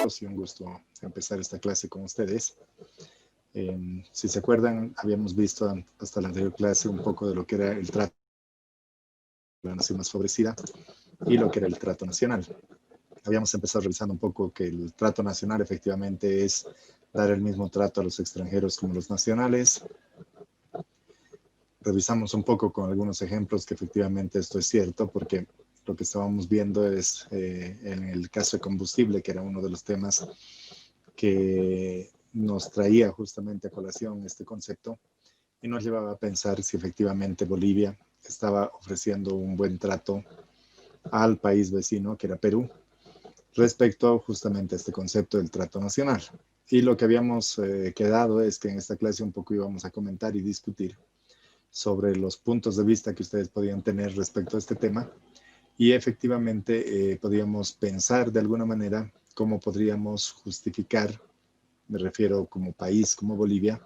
todos y un gusto empezar esta clase con ustedes. Si se acuerdan, habíamos visto hasta la anterior clase un poco de lo que era el trato de la nación más favorecida y lo que era el trato nacional. Habíamos empezado revisando un poco que el trato nacional efectivamente es dar el mismo trato a los extranjeros como a los nacionales. Revisamos un poco con algunos ejemplos que efectivamente esto es cierto, porque lo que estábamos viendo es en el caso de combustible, que era uno de los temas que nos traía justamente a colación este concepto y nos llevaba a pensar si efectivamente Bolivia estaba ofreciendo un buen trato al país vecino, que era Perú, respecto justamente a este concepto del trato nacional. Y lo que habíamos quedado es que en esta clase un poco íbamos a comentar y discutir sobre los puntos de vista que ustedes podían tener respecto a este tema y efectivamente podíamos pensar de alguna manera cómo podríamos justificar, me refiero como país, como Bolivia,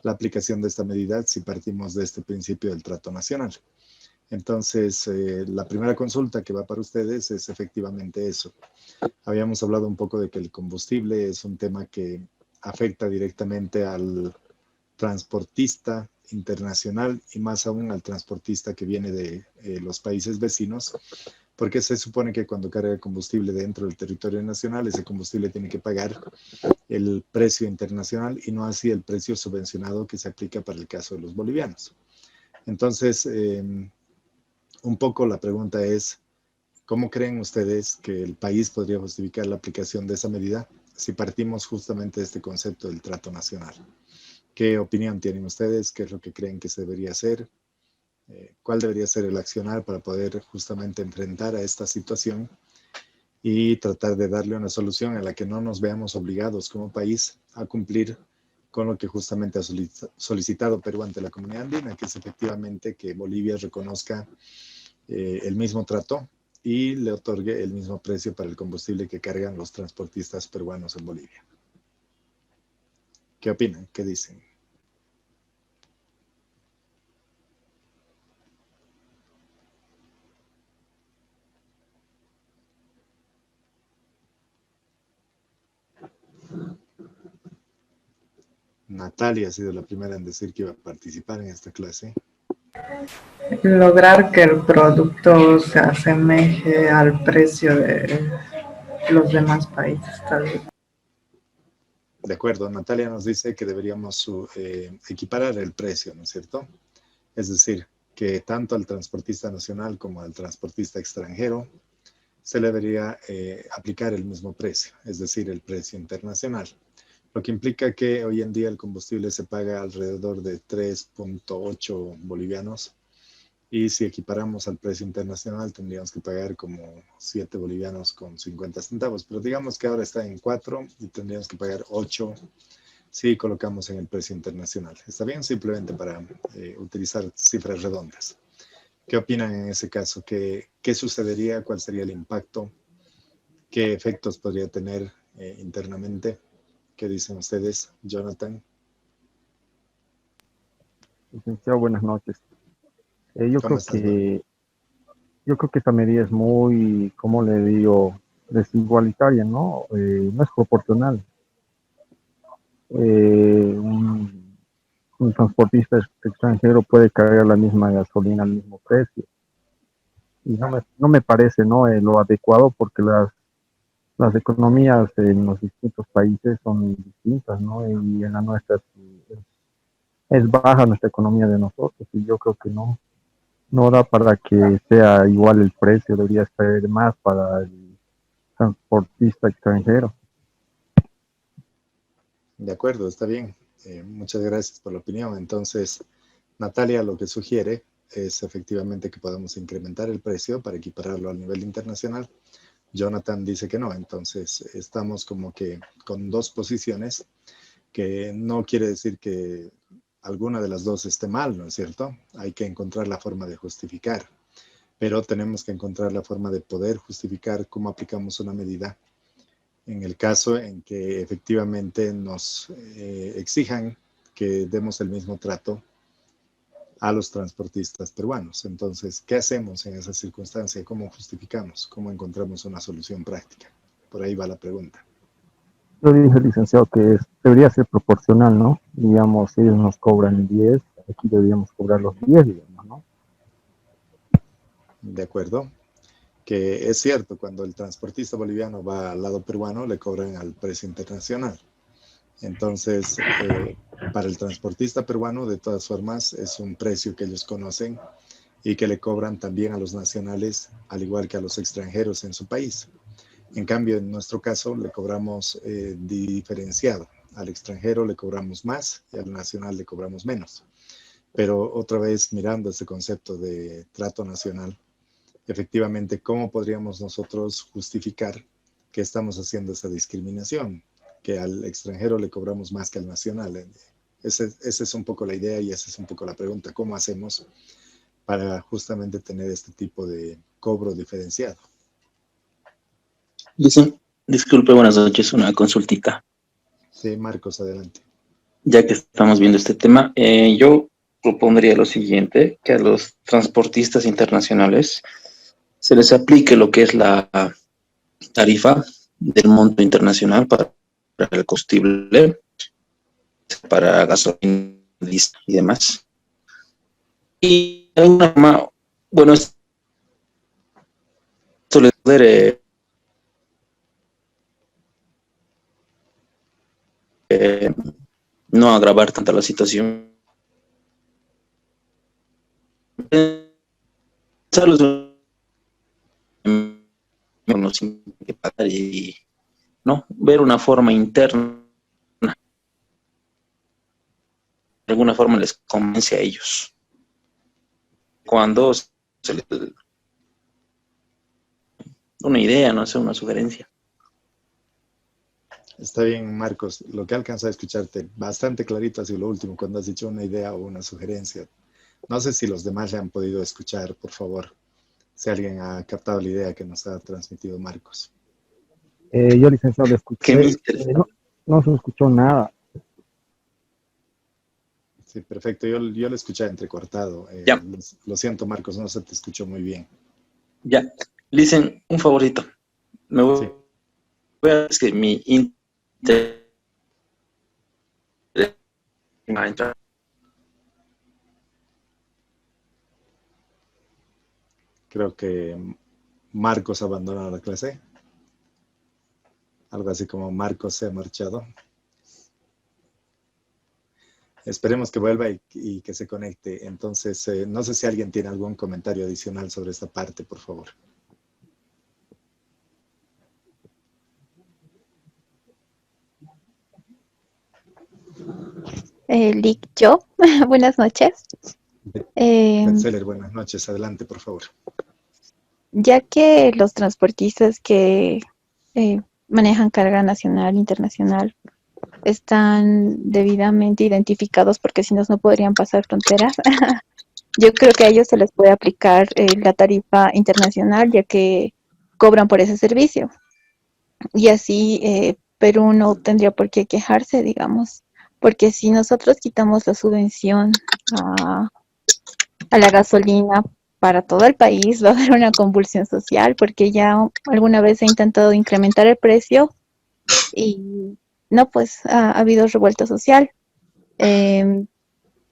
la aplicación de esta medida si partimos de este principio del trato nacional. Entonces, la primera consulta que va para ustedes es efectivamente eso. Habíamos hablado un poco de que el combustible es un tema que afecta directamente al transportista internacional y más aún al transportista que viene de los países vecinos, porque se supone que cuando carga combustible dentro del territorio nacional, ese combustible tiene que pagar el precio internacional y no así el precio subvencionado que se aplica para el caso de los bolivianos. Entonces, un poco la pregunta es, ¿cómo creen ustedes que el país podría justificar la aplicación de esa medida si partimos justamente de este concepto del trato nacional? ¿Qué opinión tienen ustedes? ¿Qué es lo que creen que se debería hacer? ¿Cuál debería ser el accionar para poder justamente enfrentar a esta situación y tratar de darle una solución a la que no nos veamos obligados como país a cumplir con lo que justamente ha solicitado Perú ante la comunidad andina, que es efectivamente que Bolivia reconozca el mismo trato y le otorgue el mismo precio para el combustible que cargan los transportistas peruanos en Bolivia? ¿Qué opinan? ¿Qué dicen? Natalia ha sido la primera en decir que iba a participar en esta clase. Lograr que el producto se asemeje al precio de los demás países, tal vez. De acuerdo, Natalia nos dice que deberíamos equiparar el precio, ¿no es cierto? Es decir, que tanto al transportista nacional como al transportista extranjero se le debería aplicar el mismo precio, es decir, el precio internacional. Lo que implica que hoy en día el combustible se paga alrededor de 3.8 bolivianos y si equiparamos al precio internacional tendríamos que pagar como 7 bolivianos con 50 centavos, pero digamos que ahora está en 4 y tendríamos que pagar 8 si colocamos en el precio internacional. ¿Está bien? Simplemente para utilizar cifras redondas. ¿Qué opinan en ese caso? ¿Qué sucedería? ¿Cuál sería el impacto? ¿Qué efectos podría tener internamente? ¿Qué dicen ustedes, Jonathan? Licenciado, buenas noches. ¿Cómo estás, Jonathan? Yo creo que esta medida es muy, ¿cómo le digo?, desigualitaria, ¿no? No es proporcional. Un transportista extranjero puede cargar la misma gasolina al mismo precio. Y no me parece, ¿no?, lo adecuado porque las economías en los distintos países son distintas, ¿no? Y en la nuestra es baja nuestra economía de nosotros y yo creo que no da para que sea igual el precio, debería ser más para el transportista extranjero. De acuerdo, está bien. Muchas gracias por la opinión. Entonces, Natalia lo que sugiere es efectivamente que podamos incrementar el precio para equipararlo al nivel internacional. Jonathan dice que no, entonces estamos como que con dos posiciones, que no quiere decir que alguna de las dos esté mal, ¿no es cierto? Hay que encontrar la forma de justificar, pero tenemos que encontrar la forma de poder justificar cómo aplicamos una medida en el caso en que efectivamente nos exijan que demos el mismo trato a los transportistas peruanos. Entonces, ¿qué hacemos en esa circunstancia? ¿Cómo justificamos? ¿Cómo encontramos una solución práctica? Por ahí va la pregunta. Yo dije, licenciado, que debería ser proporcional, ¿no? Digamos, si ellos nos cobran 10, aquí deberíamos cobrar los 10, digamos, ¿no? De acuerdo. Que es cierto, cuando el transportista boliviano va al lado peruano, le cobran al precio internacional. Entonces, para el transportista peruano, de todas formas, es un precio que ellos conocen y que le cobran también a los nacionales, al igual que a los extranjeros en su país. En cambio, en nuestro caso, le cobramos diferenciado. Al extranjero le cobramos más y al nacional le cobramos menos. Pero otra vez, mirando este concepto de trato nacional, efectivamente, ¿cómo podríamos nosotros justificar que estamos haciendo esa discriminación? Que al extranjero le cobramos más que al nacional. Esa es un poco la idea y esa es un poco la pregunta. ¿Cómo hacemos para justamente tener este tipo de cobro diferenciado? Disculpe, buenas noches, una consultita. Sí, Marcos, adelante. Ya que estamos viendo este tema, yo propondría lo siguiente, que a los transportistas internacionales se les aplique lo que es la tarifa del monto internacional para el combustible, para gasolina y demás. Y de alguna forma, bueno, esto les puede no agravar tanto la situación. Sin que pagar y no ver una forma interna, de alguna forma les convence a ellos. Cuando se les una idea, no sé, una sugerencia. Está bien, Marcos. Lo que alcanza a escucharte bastante clarito ha sido lo último, cuando has dicho una idea o una sugerencia. No sé si los demás le han podido escuchar, por favor. Si alguien ha captado la idea que nos ha transmitido Marcos. Yo, licenciado, le ¿Qué me escuché, interesa? no se escuchó nada. Sí, perfecto. Yo lo escuché entrecortado. Ya, Lo siento, Marcos, no se te escuchó muy bien. ya. Listen, un favorito. Me Sí, voy a... Es que mi internet va a entrar. creo que Marcos abandonó la clase. Algo así como Marcos se ha marchado. Esperemos que vuelva y que se conecte. Entonces, no sé si alguien tiene algún comentario adicional sobre esta parte, por favor. Lick, yo, buenas noches. Betseler, buenas noches. Adelante, por favor. Ya que los transportistas que manejan carga nacional, internacional, están debidamente identificados porque si no, no podrían pasar fronteras, yo creo que a ellos se les puede aplicar la tarifa internacional, ya que cobran por ese servicio. Y así Perú no tendría por qué quejarse, digamos, porque si nosotros quitamos la subvención a la gasolina para todo el país, va a haber una convulsión social porque ya alguna vez se ha intentado incrementar el precio y no, pues ha habido revuelta social. Eh,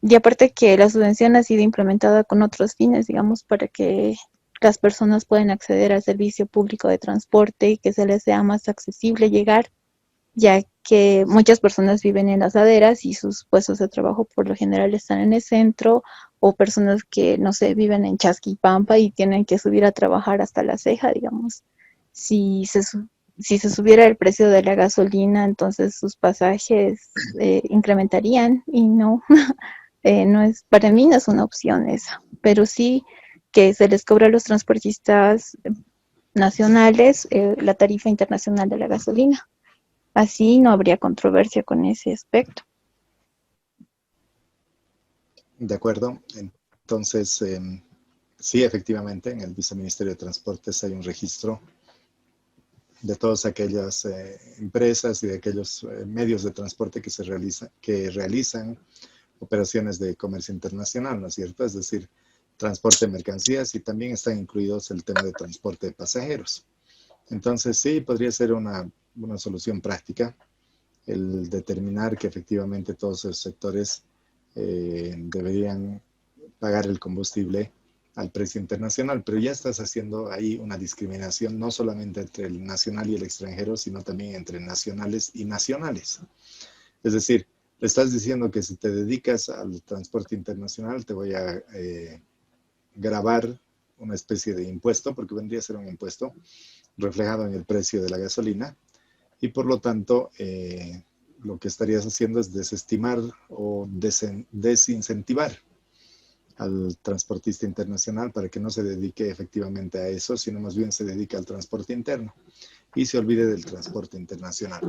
y aparte que la subvención ha sido implementada con otros fines, digamos, para que las personas puedan acceder al servicio público de transporte y que se les sea más accesible llegar, ya que muchas personas viven en las laderas y sus puestos de trabajo por lo general están en el centro, o personas que, no sé, viven en Chasquipampa y tienen que subir a trabajar hasta La Ceja, digamos. Si se, si se subiera el precio de la gasolina, entonces sus pasajes incrementarían y no, no es, para mí no es una opción esa, pero sí que se les cobra a los transportistas nacionales la tarifa internacional de la gasolina. Así no habría controversia con ese aspecto. De acuerdo. Entonces, sí, efectivamente, en el Viceministerio de Transportes hay un registro de todas aquellas empresas y de aquellos medios de transporte que realizan operaciones de comercio internacional, ¿no es cierto? Es decir, transporte de mercancías, y también están incluidos el tema de transporte de pasajeros. Entonces, sí, podría ser una solución práctica el determinar que efectivamente todos esos sectores deberían pagar el combustible al precio internacional, pero ya estás haciendo ahí una discriminación no solamente entre el nacional y el extranjero, sino también entre nacionales y nacionales. Es decir, le estás diciendo que si te dedicas al transporte internacional te voy a gravar una especie de impuesto, porque vendría a ser un impuesto reflejado en el precio de la gasolina, y por lo tanto lo que estarías haciendo es desestimar o desincentivar al transportista internacional para que no se dedique efectivamente a eso, sino más bien se dedique al transporte interno y se olvide del transporte internacional,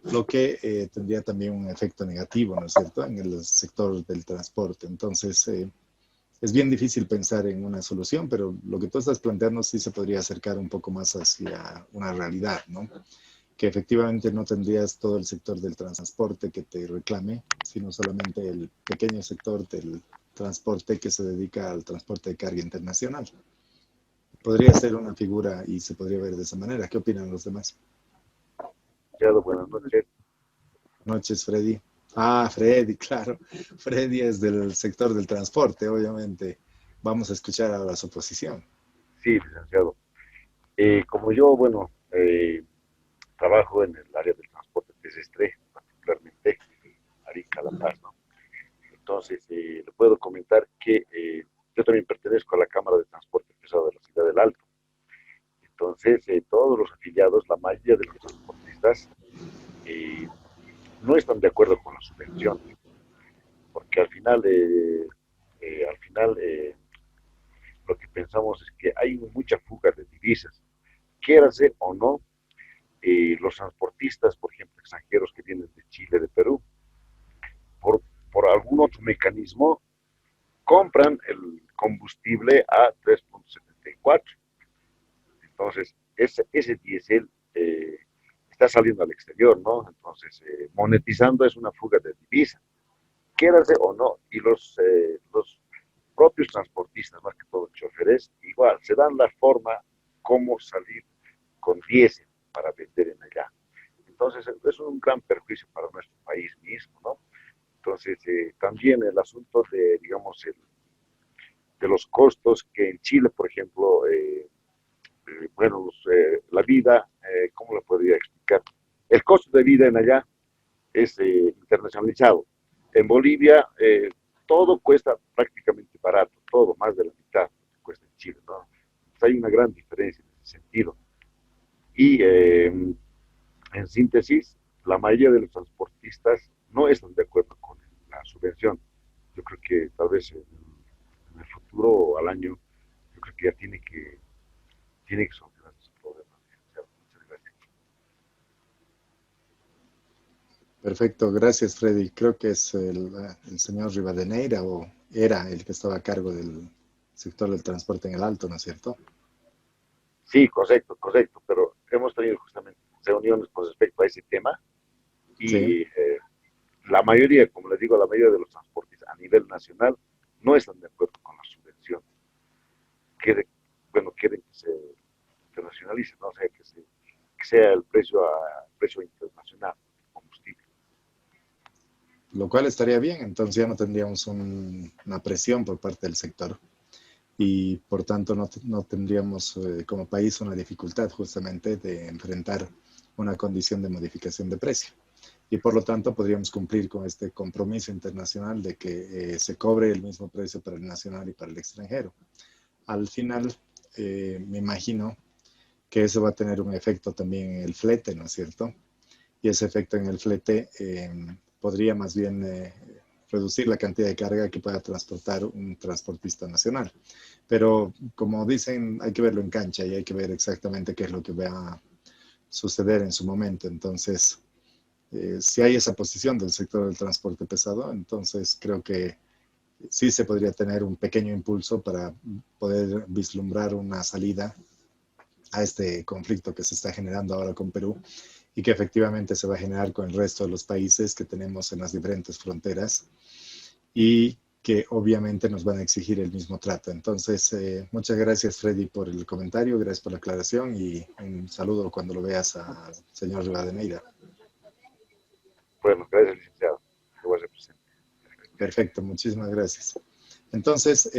lo que tendría también un efecto negativo, ¿no es cierto?, en el sector del transporte. Entonces, es bien difícil pensar en una solución, pero lo que tú estás planteando sí se podría acercar un poco más hacia una realidad, ¿no? Que efectivamente no tendrías todo el sector del transporte que te reclame, sino solamente el pequeño sector del transporte que se dedica al transporte de carga internacional. Podría ser una figura y se podría ver de esa manera. ¿Qué opinan los demás? Buenas noches. Noches, Freddy. Ah, Freddy, claro. Freddy es del sector del transporte, obviamente. Vamos a escuchar ahora su posición. Sí, licenciado. Como yo, trabajo en el área del transporte terrestre, particularmente Arica-La Paz, ¿no? Entonces, le puedo comentar que yo también pertenezco a la Cámara de Transporte Pesado de la Ciudad del Alto. Entonces, todos los afiliados, la mayoría de los transportistas, no están de acuerdo con la subvención, porque al final, lo que pensamos es que hay mucha fuga de divisas, quierase o no, los transportistas, por ejemplo, extranjeros que vienen de Chile, de Perú, por, por algún otro mecanismo, compran el combustible a 3.74. Entonces, ese diésel está saliendo al exterior, ¿no? Entonces, monetizando es una fuga de divisa, quierase o no, y los propios transportistas, más que todo choferes, igual, se dan la forma cómo salir con diésel para vender en allá. Entonces, es un gran perjuicio para nuestro país mismo, ¿no? Entonces, también el asunto de, digamos, de los costos que en Chile, por ejemplo, la vida, ¿cómo lo podría explicar? El costo de vida en allá es internacionalizado. En Bolivia, todo cuesta prácticamente barato, todo, más de la mitad cuesta en Chile, ¿no? Entonces, hay una gran diferencia en ese sentido. Y en síntesis, la mayoría de los transportistas no están de acuerdo con la subvención. Yo creo que tal vez en el futuro o al año, yo creo que ya tiene que solucionar ese problema. Muchas gracias. Perfecto, gracias, Freddy. Creo que es el señor Rivadeneira, o era el que estaba a cargo del sector del transporte en el Alto, ¿no es cierto? Sí, correcto, pero hemos tenido justamente reuniones con respecto a ese tema Sí. y la mayoría, como les digo, la mayoría de los transportistas a nivel nacional no están de acuerdo con la subvención. Quieren que se internacionalice, ¿no? O sea, que sea el precio internacional del combustible. Lo cual estaría bien, entonces ya no tendríamos una presión por parte del sector y por tanto no tendríamos como país una dificultad justamente de enfrentar una condición de modificación de precio. Y por lo tanto podríamos cumplir con este compromiso internacional de que se cobre el mismo precio para el nacional y para el extranjero. Al final, me imagino que eso va a tener un efecto también en el flete, ¿no es cierto? Y ese efecto en el flete podría más bien reducir la cantidad de carga que pueda transportar un transportista nacional. Pero como dicen, hay que verlo en cancha y hay que ver exactamente qué es lo que va a suceder en su momento. Entonces, si hay esa posición del sector del transporte pesado, entonces creo que sí se podría tener un pequeño impulso para poder vislumbrar una salida a este conflicto que se está generando ahora con Perú y que efectivamente se va a generar con el resto de los países que tenemos en las diferentes fronteras y que obviamente nos van a exigir el mismo trato. Entonces, muchas gracias, Freddy, por el comentario, gracias por la aclaración y un saludo cuando lo veas al señor Rivadeneira. Bueno, gracias, licenciado. Lo voy a hacer presente. Perfecto, muchísimas gracias. Entonces,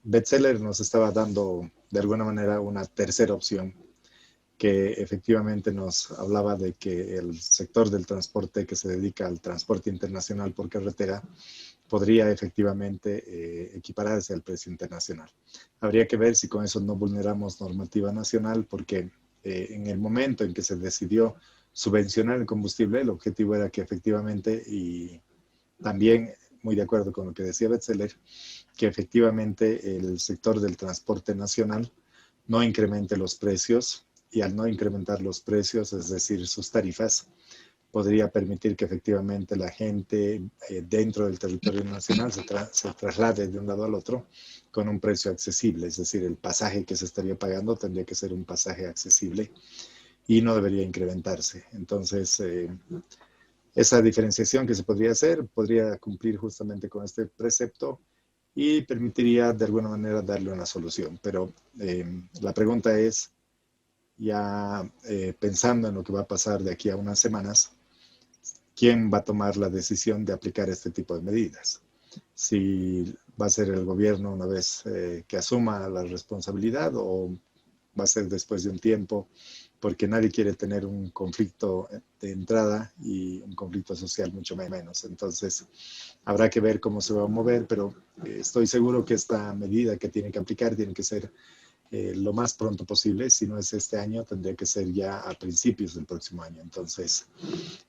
Bestseller nos estaba dando de alguna manera una tercera opción que efectivamente nos hablaba de que el sector del transporte que se dedica al transporte internacional por carretera podría efectivamente equipararse al precio internacional. Habría que ver si con eso no vulneramos normativa nacional, porque en el momento en que se decidió subvencionar el combustible, el objetivo era que efectivamente, y también muy de acuerdo con lo que decía Bestseller, que efectivamente el sector del transporte nacional no incremente los precios, y al no incrementar los precios, es decir, sus tarifas, podría permitir que efectivamente la gente dentro del territorio nacional se traslade de un lado al otro con un precio accesible, es decir, el pasaje que se estaría pagando tendría que ser un pasaje accesible y no debería incrementarse. Entonces, esa diferenciación que se podría hacer podría cumplir justamente con este precepto y permitiría de alguna manera darle una solución. Pero la pregunta es, ya pensando en lo que va a pasar de aquí a unas semanas, ¿quién va a tomar la decisión de aplicar este tipo de medidas? Si va a ser el gobierno una vez que asuma la responsabilidad, o va a ser después de un tiempo, porque nadie quiere tener un conflicto de entrada y un conflicto social mucho menos. Entonces, habrá que ver cómo se va a mover, pero estoy seguro que esta medida que tiene que aplicar tiene que ser lo más pronto posible. Si no es este año, tendría que ser ya a principios del próximo año. Entonces,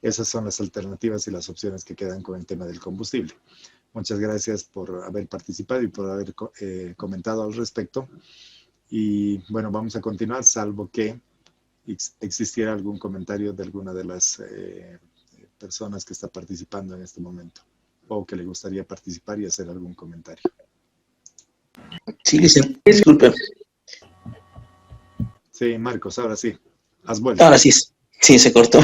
esas son las alternativas y las opciones que quedan con el tema del combustible. Muchas gracias por haber participado y por haber comentado al respecto. Y bueno, vamos a continuar, salvo que existiera algún comentario de alguna de las personas que está participando en este momento, o que le gustaría participar y hacer algún comentario. Sí, licenciado, disculpe. Sí, Marcos, ahora sí, has vuelto. Ahora sí, sí, se cortó.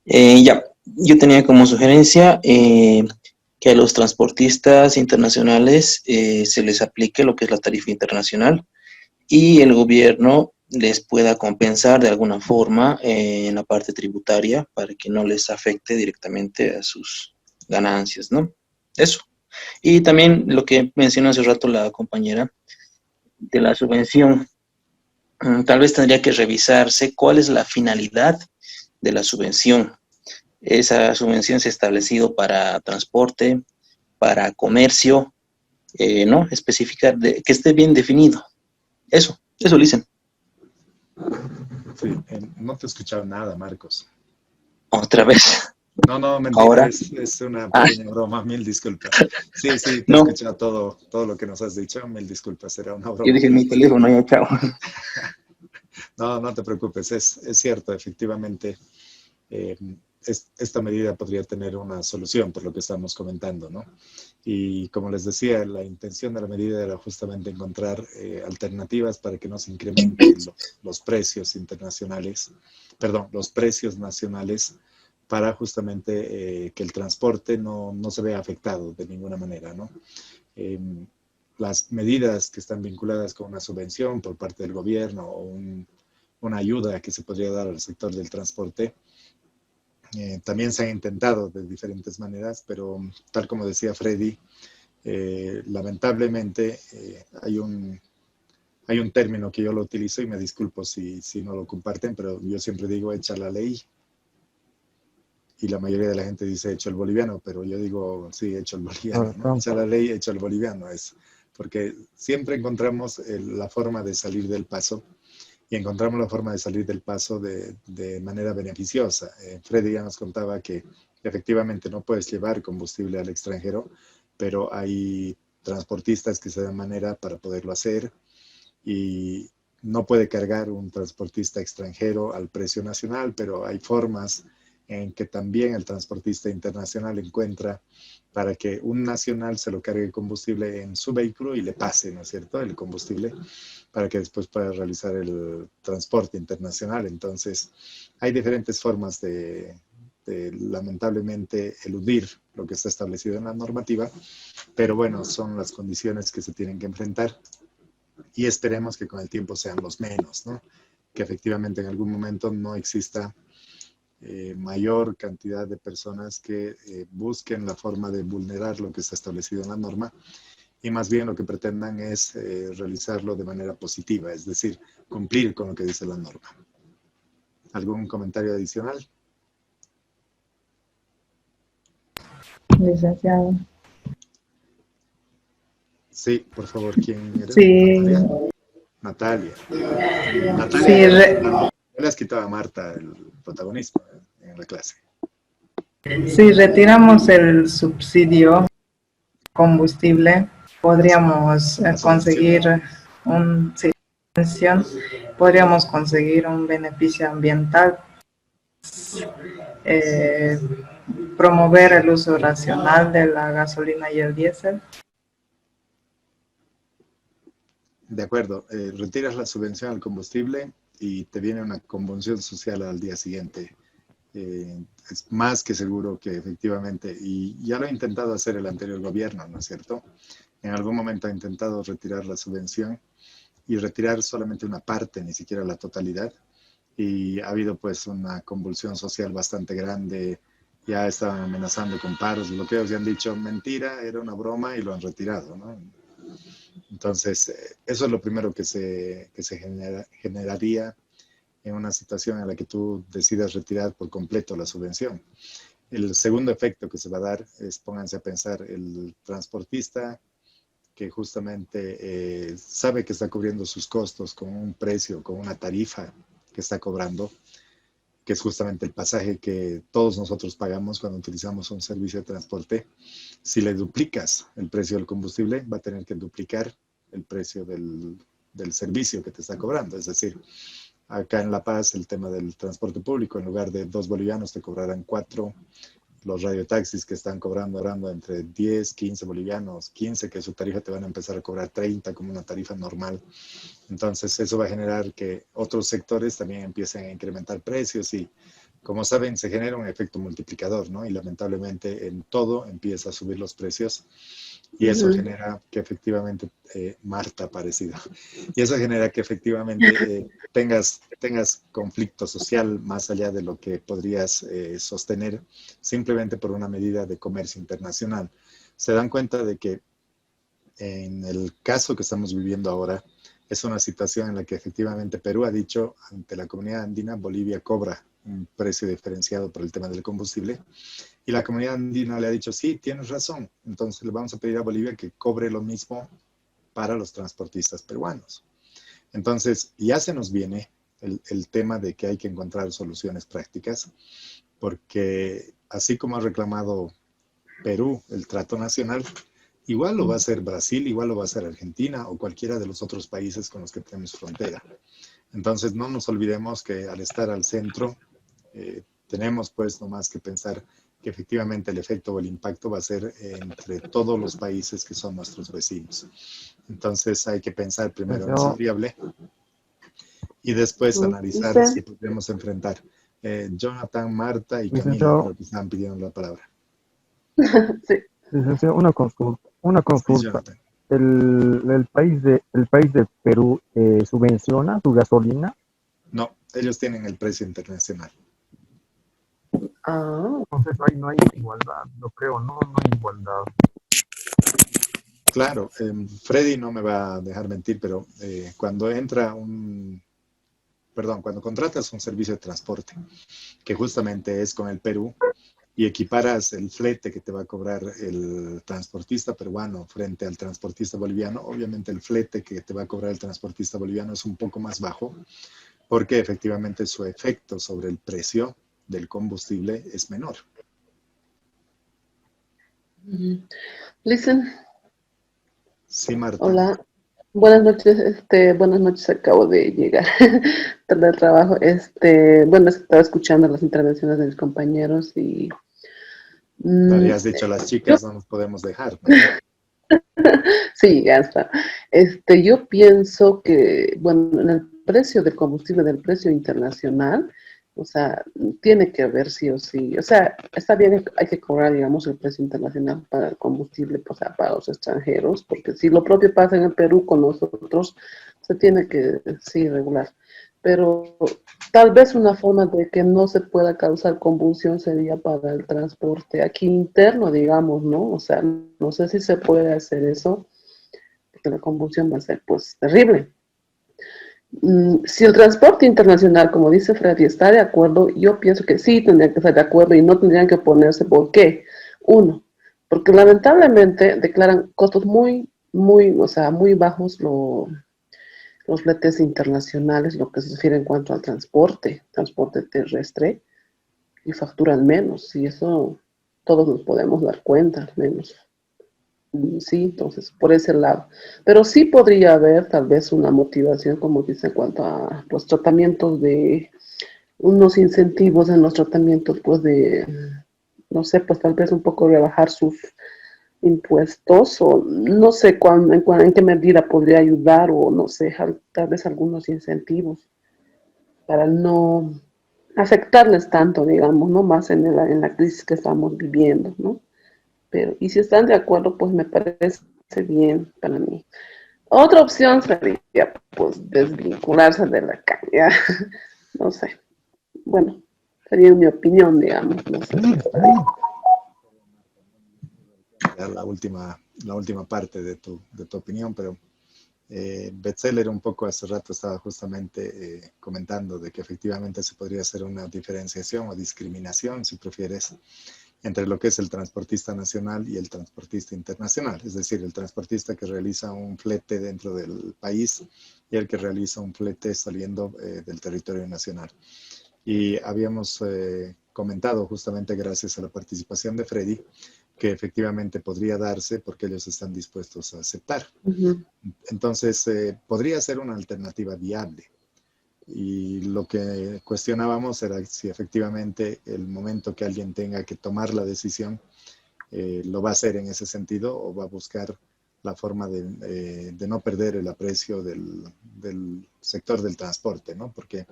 Ya, yo tenía como sugerencia que a los transportistas internacionales se les aplique lo que es la tarifa internacional y el gobierno les pueda compensar de alguna forma en la parte tributaria para que no les afecte directamente a sus ganancias, ¿no? Eso. Y también lo que mencionó hace rato la compañera de la subvención. Tal vez tendría que revisarse cuál es la finalidad de la subvención. Esa subvención se ha establecido para transporte, para comercio, ¿no? Especificar que esté bien definido. Eso lo dicen. Sí, no te he escuchado nada, Marcos. Otra vez. No, mentira, Ahora. es una pequeña broma, mil disculpas. Sí, te he No. escuchado todo lo que nos has dicho, mil disculpas, era una broma. Yo dije mi teléfono, ya, chao. No te preocupes, es cierto, efectivamente, esta medida podría tener una solución por lo que estamos comentando, ¿no? Y como les decía, la intención de la medida era justamente encontrar alternativas para que no se incrementen los precios internacionales, perdón, los precios nacionales, para justamente que el transporte no se vea afectado de ninguna manera, ¿no? Las medidas que están vinculadas con una subvención por parte del gobierno o una ayuda que se podría dar al sector del transporte, también se han intentado de diferentes maneras, pero tal como decía Freddy, lamentablemente hay un término que yo lo utilizo y me disculpo si no lo comparten, pero yo siempre digo echa la ley. Y la mayoría de la gente dice hecho el boliviano, pero yo digo, sí, hecho el boliviano, ¿no? Echa la ley, hecho el boliviano, es porque siempre encontramos la forma de salir del paso, y encontramos la forma de salir del paso de manera beneficiosa. Freddy ya nos contaba que efectivamente no puedes llevar combustible al extranjero, pero hay transportistas que se dan manera para poderlo hacer, y no puede cargar un transportista extranjero al precio nacional, pero hay formas en que también el transportista internacional encuentra para que un nacional se lo cargue el combustible en su vehículo y le pase, ¿no es cierto?, el combustible, para que después pueda realizar el transporte internacional. Entonces, hay diferentes formas de lamentablemente eludir lo que está establecido en la normativa, pero bueno, son las condiciones que se tienen que enfrentar, y esperemos que con el tiempo sean los menos, ¿no? Que efectivamente en algún momento no exista mayor cantidad de personas que busquen la forma de vulnerar lo que está establecido en la norma y más bien lo que pretendan es realizarlo de manera positiva, es decir, cumplir con lo que dice la norma. ¿Algún comentario adicional? Licenciado. Sí, por favor, ¿quién eres? Sí. Natalia. Sí, Le has quitado a Marta el protagonismo en la clase. si retiramos el subsidio combustible, podríamos conseguir podríamos conseguir un beneficio ambiental, promover el uso racional de la gasolina y el diésel. De acuerdo, retiras la subvención al combustible y te viene una convulsión social al día siguiente. Es más que seguro que efectivamente, y ya lo ha intentado hacer el anterior gobierno, ¿no es cierto? En algún momento ha intentado retirar la subvención y retirar solamente una parte, ni siquiera la totalidad. Y ha habido pues una convulsión social bastante grande, ya estaban amenazando con paros, bloqueos y han dicho mentira, era una broma y lo han retirado, ¿no? Entonces, eso es lo primero que se generaría en una situación en la que tú decidas retirar por completo la subvención. El segundo efecto que se va a dar es, pónganse a pensar, el transportista que justamente sabe que está cubriendo sus costos con un precio, con una tarifa que está cobrando, que es justamente el pasaje que todos nosotros pagamos cuando utilizamos un servicio de transporte. Si le duplicas el precio del combustible, va a tener que duplicar el precio del servicio que te está cobrando. Es decir, acá en La Paz el tema del transporte público, en lugar de 2 bolivianos te cobrarán 4. Los radiotaxis que están cobrando entre 10, 15 bolivianos, 15 que su tarifa te van a empezar a cobrar 30 como una tarifa normal. Entonces eso va a generar que otros sectores también empiecen a incrementar precios y, como saben, se genera un efecto multiplicador, ¿no? Y lamentablemente en todo empieza a subir los precios y eso genera que efectivamente, Marta parecido, y eso genera que efectivamente tengas conflicto social más allá de lo que podrías sostener simplemente por una medida de comercio internacional. Se dan cuenta de que en el caso que estamos viviendo ahora, es una situación en la que efectivamente Perú ha dicho ante la comunidad andina, Bolivia cobra un precio diferenciado por el tema del combustible, y la comunidad andina le ha dicho, sí, tienes razón, entonces le vamos a pedir a Bolivia que cobre lo mismo para los transportistas peruanos. Entonces, ya se nos viene el tema de que hay que encontrar soluciones prácticas, porque así como ha reclamado Perú el trato nacional, igual lo va a hacer Brasil, igual lo va a hacer Argentina o cualquiera de los otros países con los que tenemos frontera. Entonces, no nos olvidemos que al estar al centro, tenemos pues nomás que pensar que efectivamente el efecto o el impacto va a ser entre todos los países que son nuestros vecinos. Entonces, hay que pensar primero en esa variable y después analizar si podemos enfrentar. Jonathan, Marta y Camila, creo que están pidiendo la palabra. Sí. Licenciado, una consulta. Sí, ¿El país de Perú subvenciona su gasolina? No, ellos tienen el precio internacional. Entonces ahí no hay igualdad, yo creo, no hay igualdad. Claro, Freddy no me va a dejar mentir, pero cuando contratas un servicio de transporte, que justamente es con el Perú, y equiparas el flete que te va a cobrar el transportista peruano frente al transportista boliviano, obviamente el flete que te va a cobrar el transportista boliviano es un poco más bajo, porque efectivamente su efecto sobre el precio del combustible es menor. Listen. Sí, Marta. Hola. Buenas noches, acabo de llegar del trabajo. Estaba escuchando las intervenciones de mis compañeros y... Te habías dicho, las chicas no nos podemos dejar, ¿no? Sí, ya está. Yo pienso que, bueno, en el precio del combustible, del precio internacional, o sea, tiene que haber sí o sí. O sea, está bien, hay que cobrar, digamos, el precio internacional para el combustible, o sea, para los extranjeros, porque si lo propio pasa en el Perú con nosotros, se tiene que, sí, regular. pero tal vez una forma de que no se pueda causar convulsión sería para el transporte aquí interno, digamos, ¿no? O sea, no sé si se puede hacer eso, porque la convulsión va a ser pues terrible. Si el transporte internacional, como dice Freddy, está de acuerdo, yo pienso que sí tendrían que estar de acuerdo y no tendrían que oponerse. ¿Por qué? Uno, porque lamentablemente declaran costos o sea, muy bajos los fletes internacionales, lo que se refiere en cuanto al transporte terrestre, y facturan menos, y eso todos nos podemos dar cuenta, al menos. Sí, entonces, por ese lado. Pero sí podría haber tal vez una motivación, como dice, en cuanto a los tratamientos unos incentivos en los tratamientos, pues no sé, pues tal vez un poco rebajar sus impuestos, o no sé en qué medida podría ayudar, o no sé, tal vez algunos incentivos para no afectarles tanto, digamos, ¿no? Más en la crisis que estamos viviendo, ¿no? Pero, y si están de acuerdo, pues me parece bien para mí. Otra opción sería, pues, desvincularse de la calle. No sé. Bueno, sería mi opinión, digamos. No sé si está bien. La última parte de tu opinión, pero Betzeler un poco hace rato estaba justamente comentando de que efectivamente se podría hacer una diferenciación o discriminación, si prefieres, entre lo que es el transportista nacional y el transportista internacional, es decir, el transportista que realiza un flete dentro del país y el que realiza un flete saliendo del territorio nacional. Y habíamos comentado justamente gracias a la participación de Freddy que efectivamente podría darse porque ellos están dispuestos a aceptar. Entonces, podría ser una alternativa viable. Y lo que cuestionábamos era si efectivamente el momento que alguien tenga que tomar la decisión lo va a hacer en ese sentido o va a buscar la forma de no perder el aprecio del sector del transporte, ¿no? Porque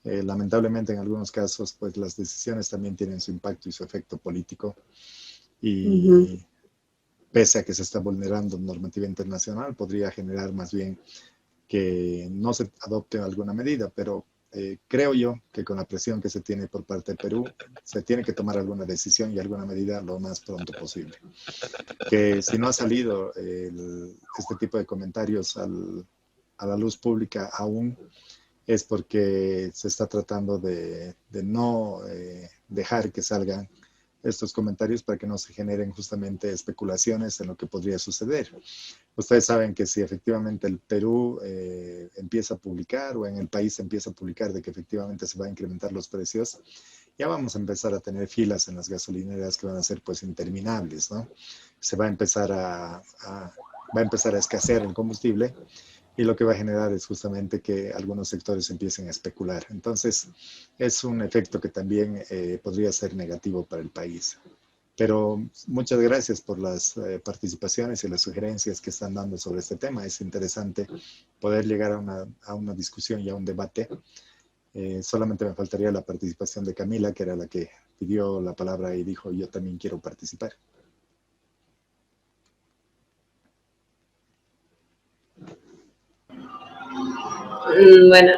lamentablemente en algunos casos pues las decisiones también tienen su impacto y su efecto político y pese a que se está vulnerando normativa internacional podría generar más bien que no se adopte alguna medida, pero creo yo que con la presión que se tiene por parte de Perú, se tiene que tomar alguna decisión y alguna medida lo más pronto posible. Que si no ha salido este tipo de comentarios a la luz pública aún, es porque se está tratando de no dejar que salgan estos comentarios para que no se generen justamente especulaciones en lo que podría suceder. Ustedes saben que si efectivamente el Perú empieza a publicar o en el país empieza a publicar de que efectivamente se van a incrementar los precios, ya vamos a empezar a tener filas en las gasolineras que van a ser pues interminables, ¿no? Se va a empezar va a empezar a escasear el combustible y lo que va a generar es justamente que algunos sectores empiecen a especular. Entonces, es un efecto que también podría ser negativo para el país. Pero muchas gracias por las participaciones y las sugerencias que están dando sobre este tema. Es interesante poder llegar a una discusión y a un debate. Solamente me faltaría la participación de Camila, que era la que pidió la palabra y dijo, yo también quiero participar. Bueno,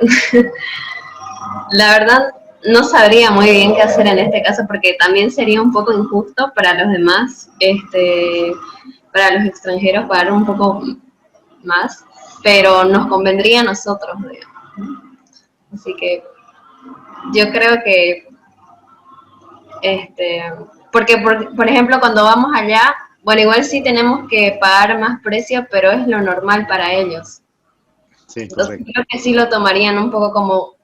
la verdad no sabría muy bien qué hacer en este caso porque también sería un poco injusto para los demás, para los extranjeros pagar un poco más, pero nos convendría a nosotros, digamos. Así que yo creo que, porque por ejemplo cuando vamos allá, bueno, igual sí tenemos que pagar más precio, pero es lo normal para ellos. Sí, entonces creo que sí lo tomarían un poco como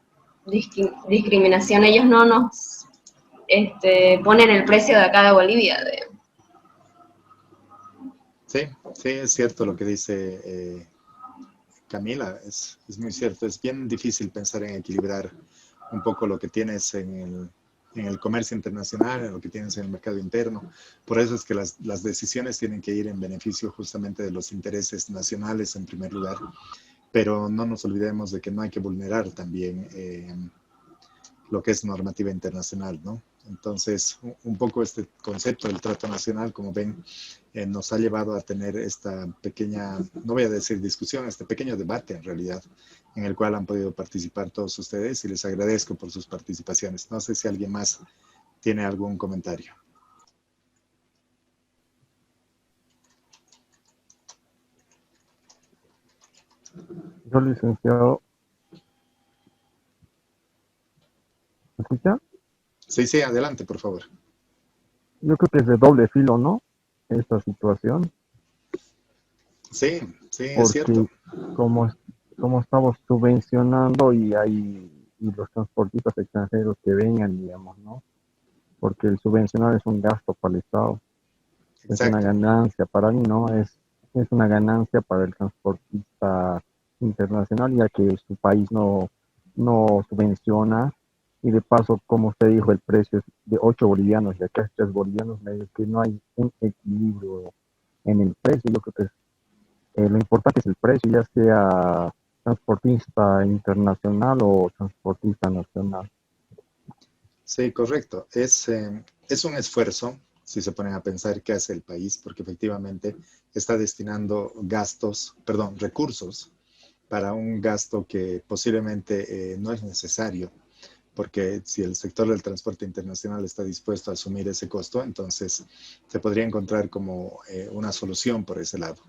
discriminación. Ellos no nos ponen el precio de acá de Bolivia. Sí, sí, es cierto lo que dice Camila, es muy cierto. Es bien difícil pensar en equilibrar un poco lo que tienes en el comercio internacional, en lo que tienes en el mercado interno. Por eso es que las decisiones tienen que ir en beneficio justamente de los intereses nacionales en primer lugar, pero no nos olvidemos de que no hay que vulnerar también lo que es normativa internacional, ¿no? Entonces, un poco este concepto del trato nacional, como ven, nos ha llevado a tener esta pequeña, no voy a decir discusión, este pequeño debate en realidad, en el cual han podido participar todos ustedes y les agradezco por sus participaciones. No sé si alguien más tiene algún comentario. Yo, licenciado, ¿me escucha? Sí, sí, adelante, por favor. Yo creo que es de doble filo, ¿no? Esta situación, Sí, sí, es cierto. porque como, como estamos subvencionando y los transportistas extranjeros que vengan, digamos, ¿no? Porque el subvencionar es un gasto para el Estado, es una Exacto. ganancia para mí, ¿no? Es una ganancia para el transportista internacional, ya que su país no subvenciona. Y de paso, como usted dijo, el precio es de 8 bolivianos y acá es 3 bolivianos, medio que no hay un equilibrio en el precio. Yo creo que lo importante es el precio, ya sea transportista internacional o transportista nacional. Sí, correcto. Es un esfuerzo, si se ponen a pensar qué hace el país, porque efectivamente está destinando recursos para un gasto que posiblemente no es necesario, porque si el sector del transporte internacional está dispuesto a asumir ese costo, entonces se podría encontrar como una solución por ese lado.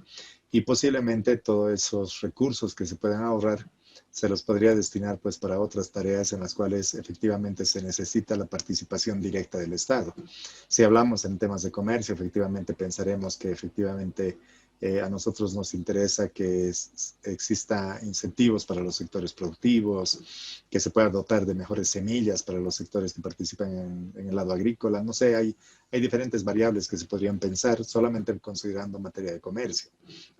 Y posiblemente todos esos recursos que se puedan ahorrar se los podría destinar pues para otras tareas en las cuales efectivamente se necesita la participación directa del Estado. Si hablamos en temas de comercio, efectivamente pensaremos que efectivamente a nosotros nos interesa que exista incentivos para los sectores productivos, que se pueda dotar de mejores semillas para los sectores que participan en el lado agrícola. No sé, hay diferentes variables que se podrían pensar solamente considerando materia de comercio.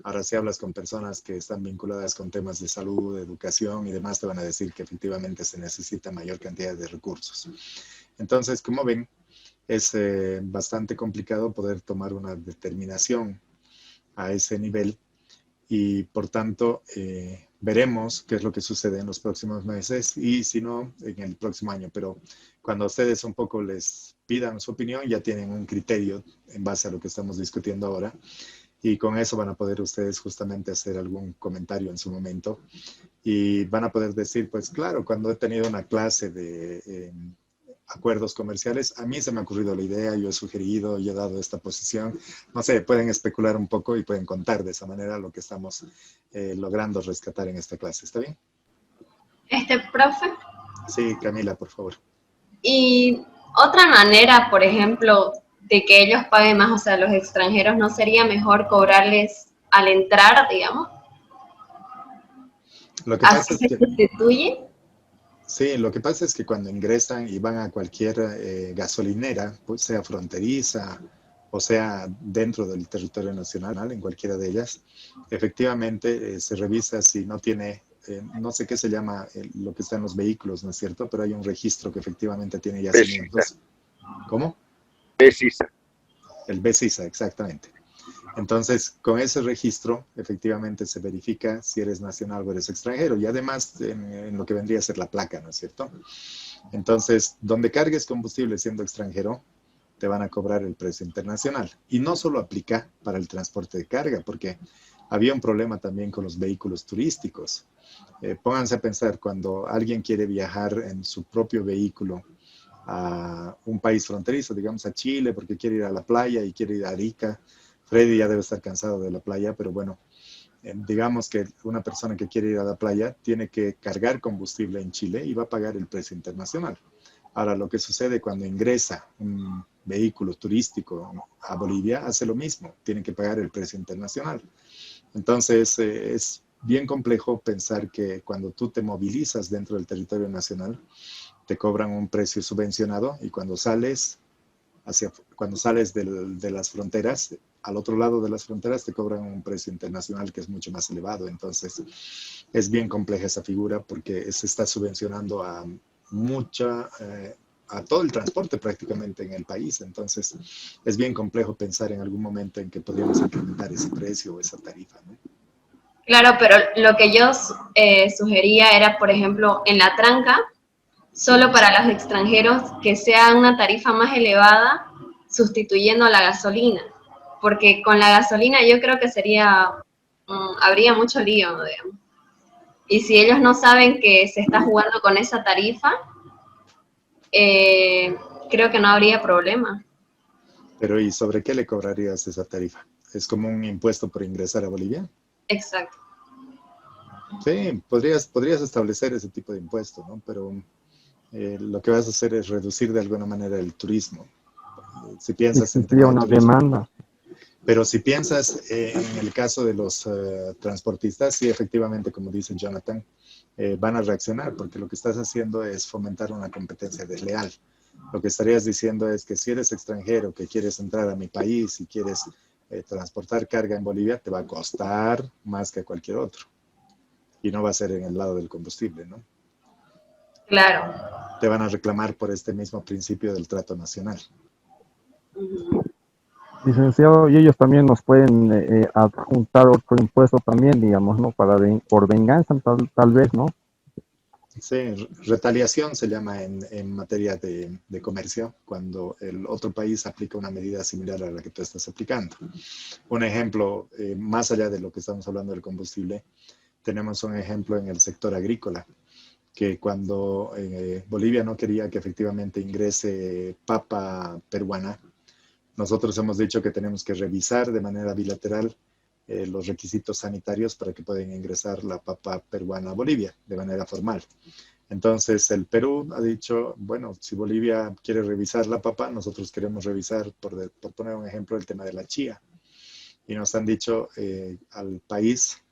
Ahora, si hablas con personas que están vinculadas con temas de salud, de educación y demás, te van a decir que efectivamente se necesita mayor cantidad de recursos. Entonces, como ven, es bastante complicado poder tomar una determinación a ese nivel y por tanto veremos qué es lo que sucede en los próximos meses y si no, en el próximo año. Pero cuando a ustedes un poco les pidan su opinión, ya tienen un criterio en base a lo que estamos discutiendo ahora y con eso van a poder ustedes justamente hacer algún comentario en su momento y van a poder decir, pues claro, cuando he tenido una clase de acuerdos comerciales, a mí se me ha ocurrido la idea, yo he sugerido, yo he dado esta posición, no sé, pueden especular un poco y pueden contar de esa manera lo que estamos logrando rescatar en esta clase, ¿está bien? Profe, Sí, Camila, por favor. y otra manera, por ejemplo, de que ellos paguen más, o sea, los extranjeros, ¿no sería mejor cobrarles al entrar, digamos? Lo que pasa ¿Así es se que, sustituye? sí, lo que pasa es que cuando ingresan y van a cualquier gasolinera, pues sea fronteriza o sea dentro del territorio nacional, en cualquiera de ellas, efectivamente se revisa si no tiene, no sé qué se llama lo que está en los vehículos, ¿no es cierto? Pero hay un registro que efectivamente tiene yacimientos. ¿Cómo? Precisa. El BESISA, exactamente. Entonces, con ese registro, efectivamente se verifica si eres nacional o eres extranjero y además en lo que vendría a ser la placa, ¿no es cierto? Entonces, donde cargues combustible siendo extranjero, te van a cobrar el precio internacional. Y no solo aplica para el transporte de carga, porque había un problema también con los vehículos turísticos. Pónganse a pensar, cuando alguien quiere viajar en su propio vehículo a un país fronterizo, digamos a Chile, porque quiere ir a la playa y quiere ir a Arica. Freddy ya debe estar cansado de la playa, pero bueno, digamos que una persona que quiere ir a la playa tiene que cargar combustible en Chile y va a pagar el precio internacional. Ahora, lo que sucede cuando ingresa un vehículo turístico a Bolivia, hace lo mismo, tiene que pagar el precio internacional. Entonces, es bien complejo pensar que cuando tú te movilizas dentro del territorio nacional, te cobran un precio subvencionado y cuando sales de las fronteras, al otro lado de las fronteras te cobran un precio internacional que es mucho más elevado. Entonces, es bien compleja esa figura porque se está subvencionando a todo el transporte prácticamente en el país. Entonces, es bien complejo pensar en algún momento en que podríamos implementar ese precio o esa tarifa, ¿no? Claro, pero lo que yo sugería era, por ejemplo, en la tranca, solo para los extranjeros que sea una tarifa más elevada, sustituyendo a la gasolina, porque con la gasolina yo creo que habría mucho lío, digamos. Y si ellos no saben que se está jugando con esa tarifa, creo que no habría problema. Pero ¿y sobre qué le cobrarías esa tarifa? ¿Es como un impuesto por ingresar a Bolivia? Exacto. Sí, podrías establecer ese tipo de impuesto, ¿no? Pero lo que vas a hacer es reducir de alguna manera el turismo. Si piensas en tema Existiría de una turismo. demanda. Pero si piensas en el caso de los transportistas, sí, efectivamente, como dice Jonathan, van a reaccionar porque lo que estás haciendo es fomentar una competencia desleal. Lo que estarías diciendo es que si eres extranjero, que quieres entrar a mi país y quieres transportar carga en Bolivia, te va a costar más que a cualquier otro. Y no va a ser en el lado del combustible, ¿no? Claro. Te van a reclamar por este mismo principio del trato nacional. Licenciado, y ellos también nos pueden adjuntar otro impuesto también, digamos, ¿no? Por venganza, tal vez, ¿no? Sí, retaliación se llama en materia de comercio, cuando el otro país aplica una medida similar a la que tú estás aplicando. Un ejemplo, más allá de lo que estamos hablando del combustible, tenemos un ejemplo en el sector agrícola, que cuando Bolivia no quería que efectivamente ingrese papa peruana, nosotros hemos dicho que tenemos que revisar de manera bilateral los requisitos sanitarios para que puedan ingresar la papa peruana a Bolivia de manera formal. Entonces el Perú ha dicho, bueno, si Bolivia quiere revisar la papa, nosotros queremos revisar, por poner un ejemplo, el tema de la chía. Y nos han dicho al país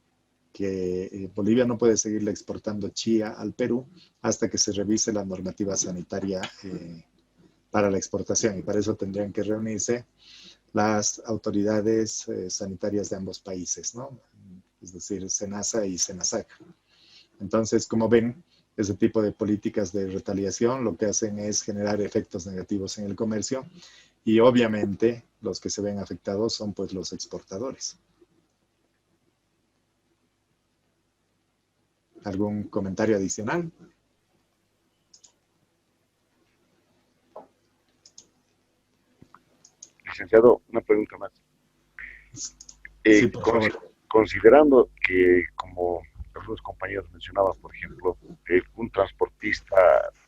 que Bolivia no puede seguirle exportando chía al Perú hasta que se revise la normativa sanitaria para la exportación. Y para eso tendrían que reunirse las autoridades sanitarias de ambos países, ¿no? Es decir, SENASA y SENASAC. Entonces, como ven, ese tipo de políticas de retaliación lo que hacen es generar efectos negativos en el comercio y obviamente los que se ven afectados son pues los exportadores. ¿Algún comentario adicional? Licenciado, una pregunta más. Sí, por favor. Considerando que, como algunos compañeros mencionaban, por ejemplo, un transportista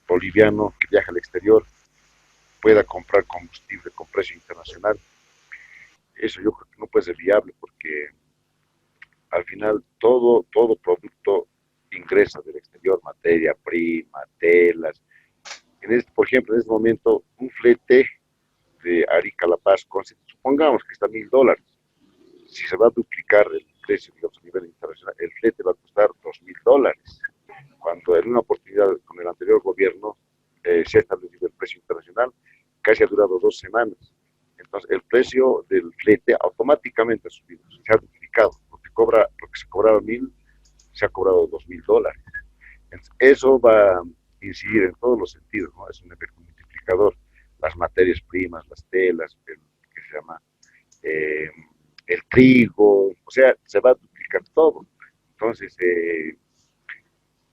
boliviano que viaja al exterior pueda comprar combustible con precio internacional, eso yo creo que no puede ser viable porque al final todo producto ingresa del exterior, materia prima, telas. Por ejemplo, en este momento, un flete de Arica a La Paz, supongamos que está $1,000. Si se va a duplicar el precio, digamos, a nivel internacional, el flete va a costar $2,000. Cuando en una oportunidad con el anterior gobierno se ha establecido el precio internacional, casi ha durado 2 semanas. Entonces, el precio del flete automáticamente ha subido, se ha duplicado. Lo que se cobraba 1,000, se ha cobrado $2,000. Entonces, eso va a incidir en todos los sentidos, ¿no? Es un efecto multiplicador. Las materias primas, las telas, que se llama el trigo, o sea, se va a duplicar todo. Entonces,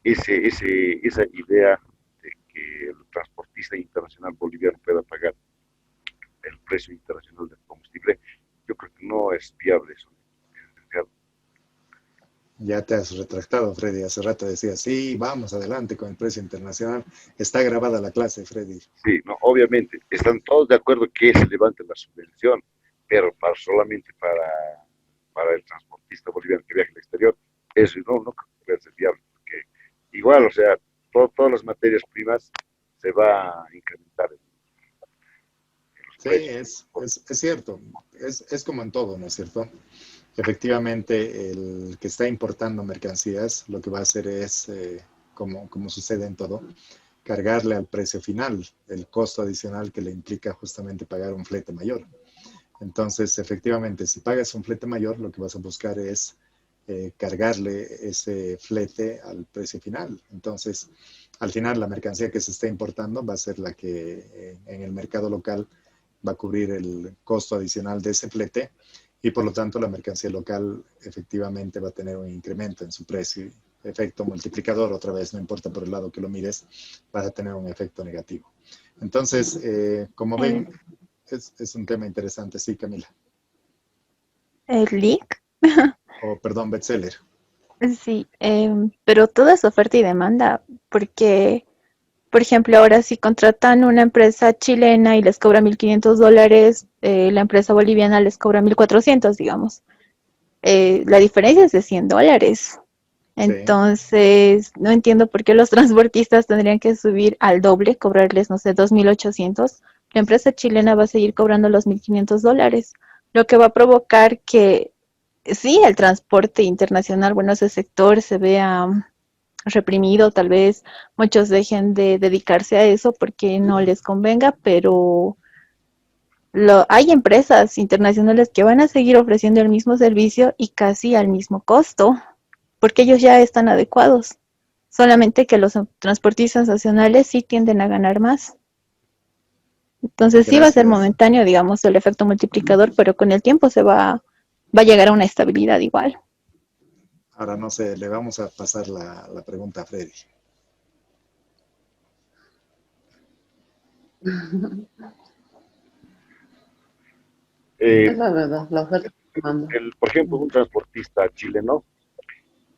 esa idea de que el transportista internacional boliviano pueda pagar el precio internacional del combustible, yo creo que no es viable eso. Ya te has retractado, Freddy. Hace rato decías, sí, vamos adelante con el precio internacional. Está grabada la clase, Freddy. Sí, no, obviamente, están todos de acuerdo que se levante la subvención, pero solamente para el transportista boliviano que viaja al exterior, eso no creo que pueda ser viable, porque igual, o sea, todas las materias primas se va a incrementar en los Sí, precios. es cierto. Es como en todo, ¿no es cierto? Efectivamente, el que está importando mercancías, lo que va a hacer es, como sucede en todo, cargarle al precio final el costo adicional que le implica justamente pagar un flete mayor. Entonces, efectivamente, si pagas un flete mayor, lo que vas a buscar es cargarle ese flete al precio final. Entonces, al final, la mercancía que se está importando va a ser la que en el mercado local va a cubrir el costo adicional de ese flete y por lo tanto la mercancía local efectivamente va a tener un incremento en su precio efecto multiplicador otra vez, no importa por el lado que lo mires, vas a tener un efecto negativo. Entonces, como ven, es un tema interesante. Sí, Camila. ¿El leak? Perdón, bestseller. Sí, pero todo es oferta y demanda, porque, por ejemplo, ahora si contratan una empresa chilena y les cobra $1.500, la empresa boliviana les cobra 1.400, digamos. La diferencia es de $100. Entonces, no entiendo por qué los transportistas tendrían que subir al doble, cobrarles, no sé, 2.800. La empresa chilena va a seguir cobrando los $1.500, lo que va a provocar que sí, el transporte internacional, bueno, ese sector se vea reprimido, tal vez muchos dejen de dedicarse a eso porque no les convenga, pero hay empresas internacionales que van a seguir ofreciendo el mismo servicio y casi al mismo costo, porque ellos ya están adecuados. Solamente que los transportistas nacionales sí tienden a ganar más. Entonces sí va a ser momentáneo, digamos, el efecto multiplicador, pero con el tiempo va a llegar a una estabilidad igual. Ahora no sé, le vamos a pasar la pregunta a Freddy. Es la verdad, la oferta que manda. Por ejemplo, un transportista chileno,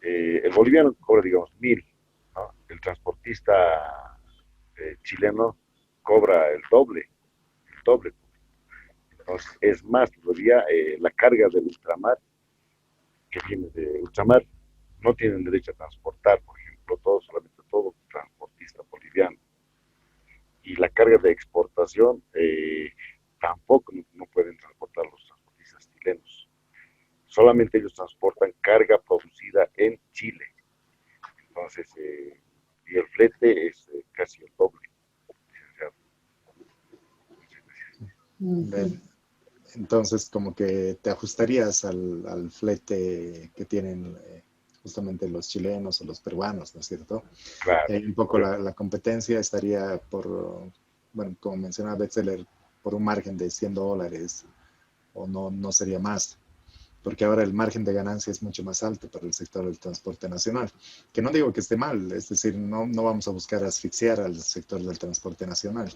el boliviano cobra, digamos, 1.000, ¿no? El transportista chileno cobra el doble. Entonces, es más, todavía la carga del ultramar, que viene de ultramar, no tienen derecho a transportar, por ejemplo, solamente todo transportista boliviano. Y la carga de exportación tampoco no pueden transportar los transportistas chilenos. Solamente ellos transportan carga producida en Chile. Entonces, y el flete es casi el doble. Entonces, como que te ajustarías al flete que tienen justamente los chilenos o los peruanos, ¿no es cierto? Claro. Un poco la competencia estaría bueno, como mencionaba Bestseller, por un margen de $100 o no sería más, porque ahora el margen de ganancia es mucho más alto para el sector del transporte nacional, que no digo que esté mal, es decir, no vamos a buscar asfixiar al sector del transporte nacional,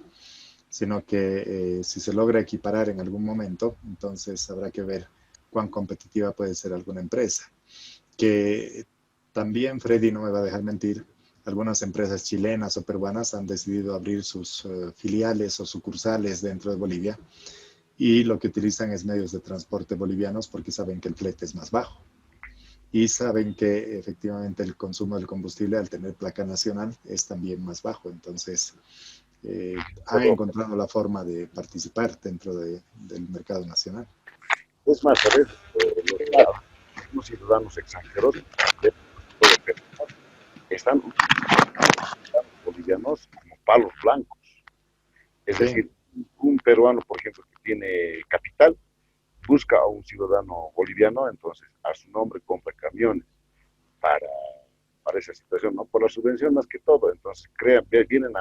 sino que si se logra equiparar en algún momento, entonces habrá que ver cuán competitiva puede ser alguna empresa. Que también, Freddy no me va a dejar mentir, algunas empresas chilenas o peruanas han decidido abrir sus filiales o sucursales dentro de Bolivia y lo que utilizan es medios de transporte bolivianos porque saben que el flete es más bajo y saben que efectivamente el consumo del combustible al tener placa nacional es también más bajo. Entonces, han encontrado la forma de participar dentro del mercado nacional. Es más, a veces los ciudadanos extranjeros están bolivianos como palos blancos. Es decir, un peruano, por ejemplo, que tiene capital, busca a un ciudadano boliviano, entonces a su nombre compra camiones para esa situación, ¿no? Por la subvención más que todo. Entonces vienen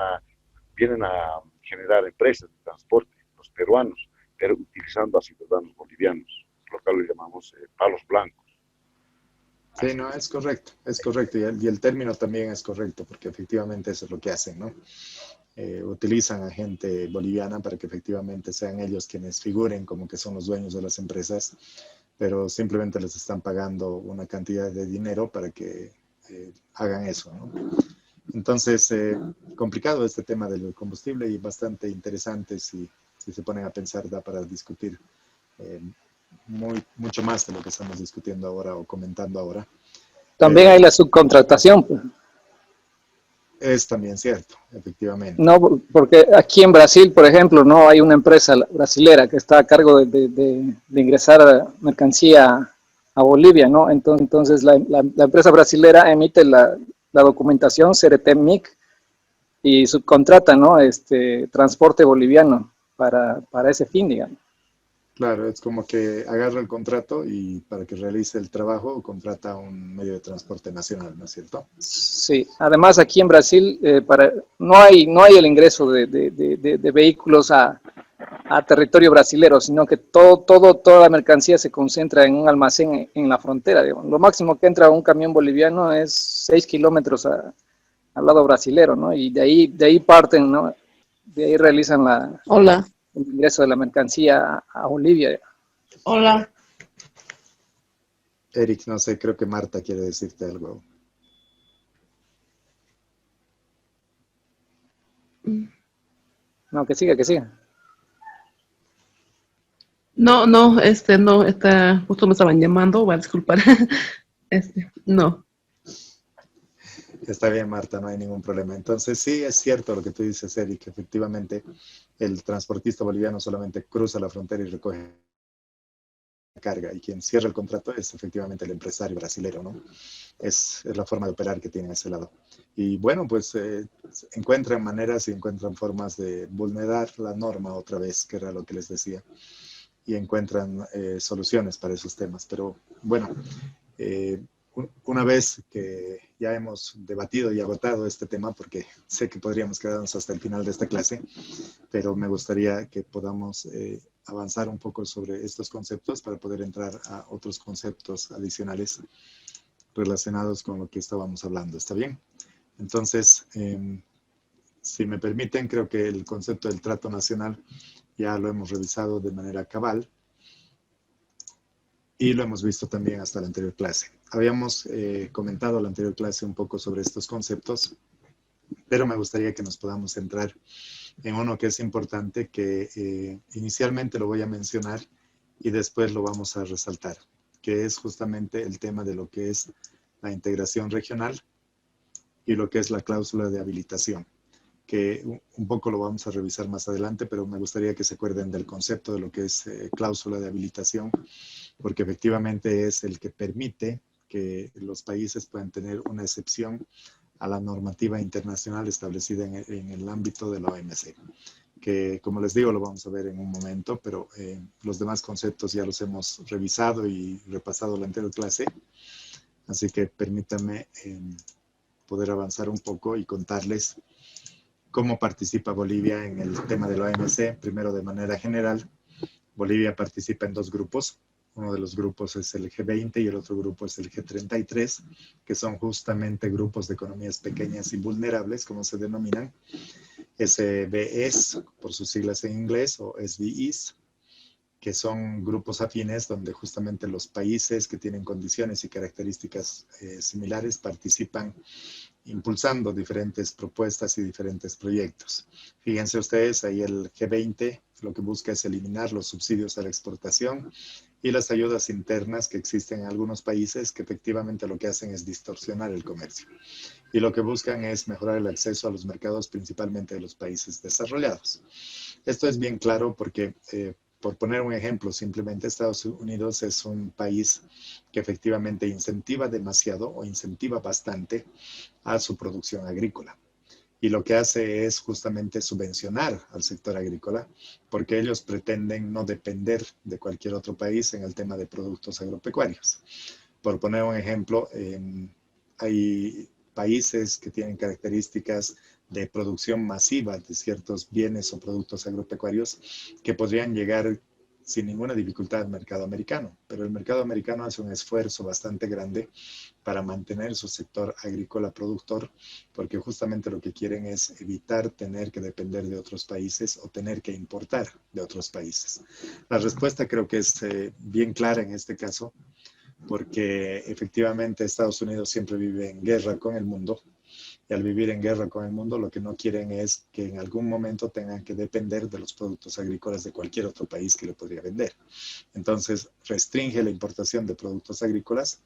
a generar empresas de transporte, los peruanos, pero utilizando a ciudadanos bolivianos, lo cual lo llamamos palos blancos. Sí, no, es correcto, y el término también es correcto, porque efectivamente eso es lo que hacen, ¿no? Utilizan a gente boliviana para que efectivamente sean ellos quienes figuren como que son los dueños de las empresas, pero simplemente les están pagando una cantidad de dinero para que hagan eso, ¿no? Entonces, complicado este tema del combustible y bastante interesante si se ponen a pensar, da para discutir mucho más de lo que estamos discutiendo ahora o comentando ahora. También hay la subcontratación, pues. Es también cierto, efectivamente. No, porque aquí en Brasil, por ejemplo, no hay una empresa brasilera que está a cargo de ingresar mercancía a Bolivia, ¿no? Entonces la empresa brasilera emite la documentación CERETEMIC y subcontrata, ¿no? Transporte boliviano para ese fin, digamos. Claro, es como que agarra el contrato y para que realice el trabajo contrata un medio de transporte nacional, ¿no es cierto? Sí, además aquí en Brasil no hay el ingreso de vehículos a a territorio brasilero, sino que toda la mercancía se concentra en un almacén en la frontera. Digamos. Lo máximo que entra un camión boliviano es 6 kilómetros al lado brasilero, ¿no? Y de ahí parten, ¿no? De ahí realizan Hola. el ingreso de la mercancía a Bolivia. Hola. Eric, no sé, creo que Marta quiere decirte algo. No, que siga, que siga. No, no, justo me estaban llamando, voy a disculpar. No. Está bien, Marta, no hay ningún problema. Entonces, sí, es cierto lo que tú dices, Eric. Efectivamente, el transportista boliviano solamente cruza la frontera y recoge la carga. Y quien cierra el contrato es efectivamente el empresario brasilero, ¿no? Es la forma de operar que tiene ese lado. Y bueno, pues encuentran maneras y encuentran formas de vulnerar la norma otra vez, que era lo que les decía. Y encuentran soluciones para esos temas. Pero bueno, una vez que ya hemos debatido y agotado este tema, porque sé que podríamos quedarnos hasta el final de esta clase, pero me gustaría que podamos avanzar un poco sobre estos conceptos para poder entrar a otros conceptos adicionales relacionados con lo que estábamos hablando. ¿Está bien? Entonces, si me permiten, creo que el concepto del trato nacional ya lo hemos revisado de manera cabal y lo hemos visto también hasta la anterior clase. Habíamos comentado la anterior clase un poco sobre estos conceptos, pero me gustaría que nos podamos centrar en uno que es importante, que inicialmente lo voy a mencionar y después lo vamos a resaltar, que es justamente el tema de lo que es la integración regional y lo que es la cláusula de habilitación, que un poco lo vamos a revisar más adelante, pero me gustaría que se acuerden del concepto de lo que es cláusula de habilitación, porque efectivamente es el que permite que los países puedan tener una excepción a la normativa internacional establecida en el ámbito de la OMC, que como les digo lo vamos a ver en un momento, pero los demás conceptos ya los hemos revisado y repasado la anterior clase, así que permítanme poder avanzar un poco y contarles cómo participa Bolivia en el tema de la OMC. Primero, de manera general, Bolivia participa en dos grupos. Uno de los grupos es el G20 y el otro grupo es el G33, que son justamente grupos de economías pequeñas y vulnerables, como se denominan. SBEs, por sus siglas en inglés, o SBEs, que son grupos afines donde justamente los países que tienen condiciones y características similares participan impulsando diferentes propuestas y diferentes proyectos. Fíjense ustedes, ahí el G20 lo que busca es eliminar los subsidios a la exportación y las ayudas internas que existen en algunos países que efectivamente lo que hacen es distorsionar el comercio. Y lo que buscan es mejorar el acceso a los mercados, principalmente de los países desarrollados. Esto es bien claro porque, por poner un ejemplo, simplemente Estados Unidos es un país que efectivamente incentiva demasiado o incentiva bastante a su producción agrícola. Y lo que hace es justamente subvencionar al sector agrícola, porque ellos pretenden no depender de cualquier otro país en el tema de productos agropecuarios. Por poner un ejemplo, hay países que tienen características de producción masiva de ciertos bienes o productos agropecuarios que podrían llegar sin ninguna dificultad al mercado americano, pero el mercado americano hace un esfuerzo bastante grande para mantener su sector agrícola productor, porque justamente lo que quieren es evitar tener que depender de otros países o tener que importar de otros países. La respuesta creo que es bien clara en este caso, porque efectivamente Estados Unidos siempre vive en guerra con el mundo, y al vivir en guerra con el mundo lo que no quieren es que en algún momento tengan que depender de los productos agrícolas de cualquier otro país que le podría vender. Entonces restringe la importación de productos agrícolas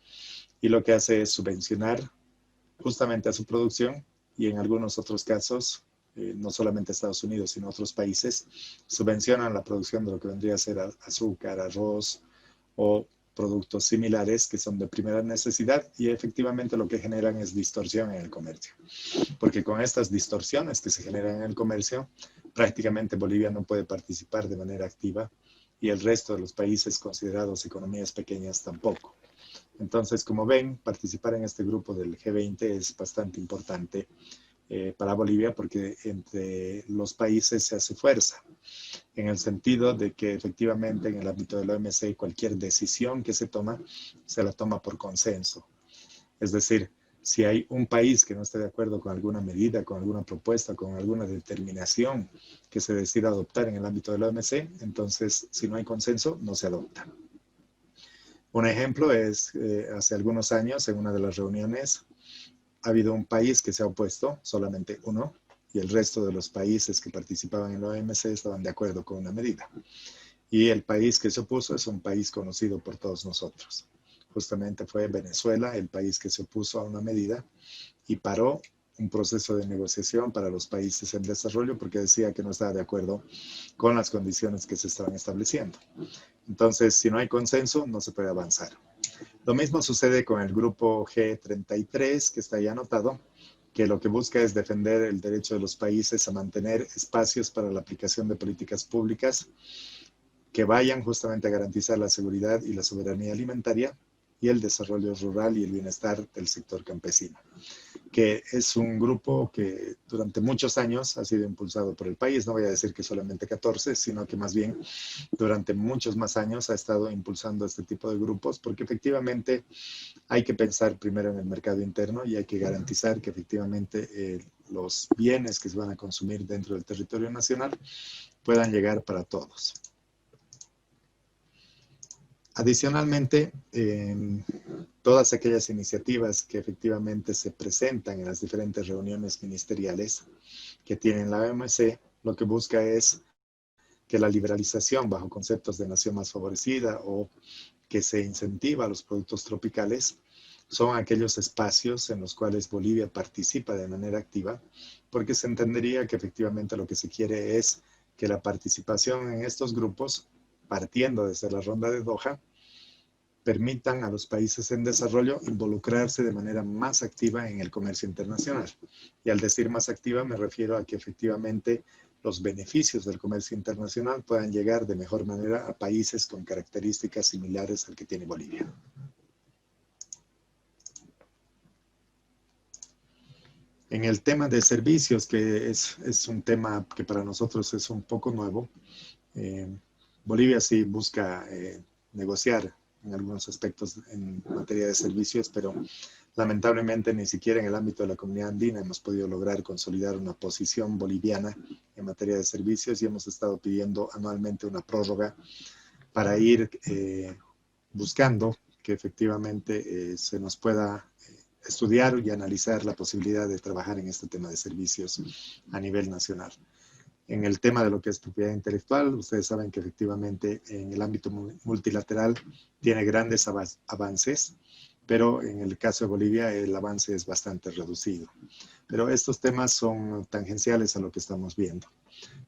y lo que hace es subvencionar justamente a su producción, y en algunos otros casos, no solamente Estados Unidos sino otros países, subvencionan la producción de lo que vendría a ser azúcar, arroz o productos similares que son de primera necesidad, y efectivamente lo que generan es distorsión en el comercio. Porque con estas distorsiones que se generan en el comercio, prácticamente Bolivia no puede participar de manera activa y el resto de los países considerados economías pequeñas tampoco. Entonces, como ven, participar en este grupo del G20 es bastante importante para Bolivia, porque entre los países se hace fuerza, en el sentido de que efectivamente en el ámbito del OMC cualquier decisión que se toma, se la toma por consenso. Es decir, si hay un país que no esté de acuerdo con alguna medida, con alguna propuesta, con alguna determinación que se decida adoptar en el ámbito del OMC, entonces si no hay consenso, no se adopta. Un ejemplo es, hace algunos años, en una de las reuniones, ha habido un país que se ha opuesto, solamente uno, y el resto de los países que participaban en la OMC estaban de acuerdo con una medida. Y el país que se opuso es un país conocido por todos nosotros. Justamente fue Venezuela el país que se opuso a una medida y paró un proceso de negociación para los países en desarrollo porque decía que no estaba de acuerdo con las condiciones que se estaban estableciendo. Entonces, si no hay consenso, no se puede avanzar. Lo mismo sucede con el grupo G33, que está ahí anotado, que lo que busca es defender el derecho de los países a mantener espacios para la aplicación de políticas públicas que vayan justamente a garantizar la seguridad y la soberanía alimentaria y el desarrollo rural y el bienestar del sector campesino, que es un grupo que durante muchos años ha sido impulsado por el país. No voy a decir que solamente 14, sino que más bien durante muchos más años ha estado impulsando este tipo de grupos, porque efectivamente hay que pensar primero en el mercado interno y hay que garantizar que efectivamente los bienes que se van a consumir dentro del territorio nacional puedan llegar para todos. Adicionalmente, todas aquellas iniciativas que efectivamente se presentan en las diferentes reuniones ministeriales que tienen la OMC, lo que busca es que la liberalización bajo conceptos de nación más favorecida o que se incentiva a los productos tropicales son aquellos espacios en los cuales Bolivia participa de manera activa, porque se entendería que efectivamente lo que se quiere es que la participación en estos grupos, partiendo desde la ronda de Doha, permitan a los países en desarrollo involucrarse de manera más activa en el comercio internacional. Y al decir más activa me refiero a que efectivamente los beneficios del comercio internacional puedan llegar de mejor manera a países con características similares al que tiene Bolivia. En el tema de servicios, que es un tema que para nosotros es un poco nuevo, Bolivia sí busca negociar en algunos aspectos en materia de servicios, pero lamentablemente ni siquiera en el ámbito de la comunidad andina hemos podido lograr consolidar una posición boliviana en materia de servicios y hemos estado pidiendo anualmente una prórroga para ir buscando que efectivamente se nos pueda estudiar y analizar la posibilidad de trabajar en este tema de servicios a nivel nacional. En el tema de lo que es propiedad intelectual, ustedes saben que efectivamente en el ámbito multilateral tiene grandes avances, pero en el caso de Bolivia el avance es bastante reducido. Pero estos temas son tangenciales a lo que estamos viendo.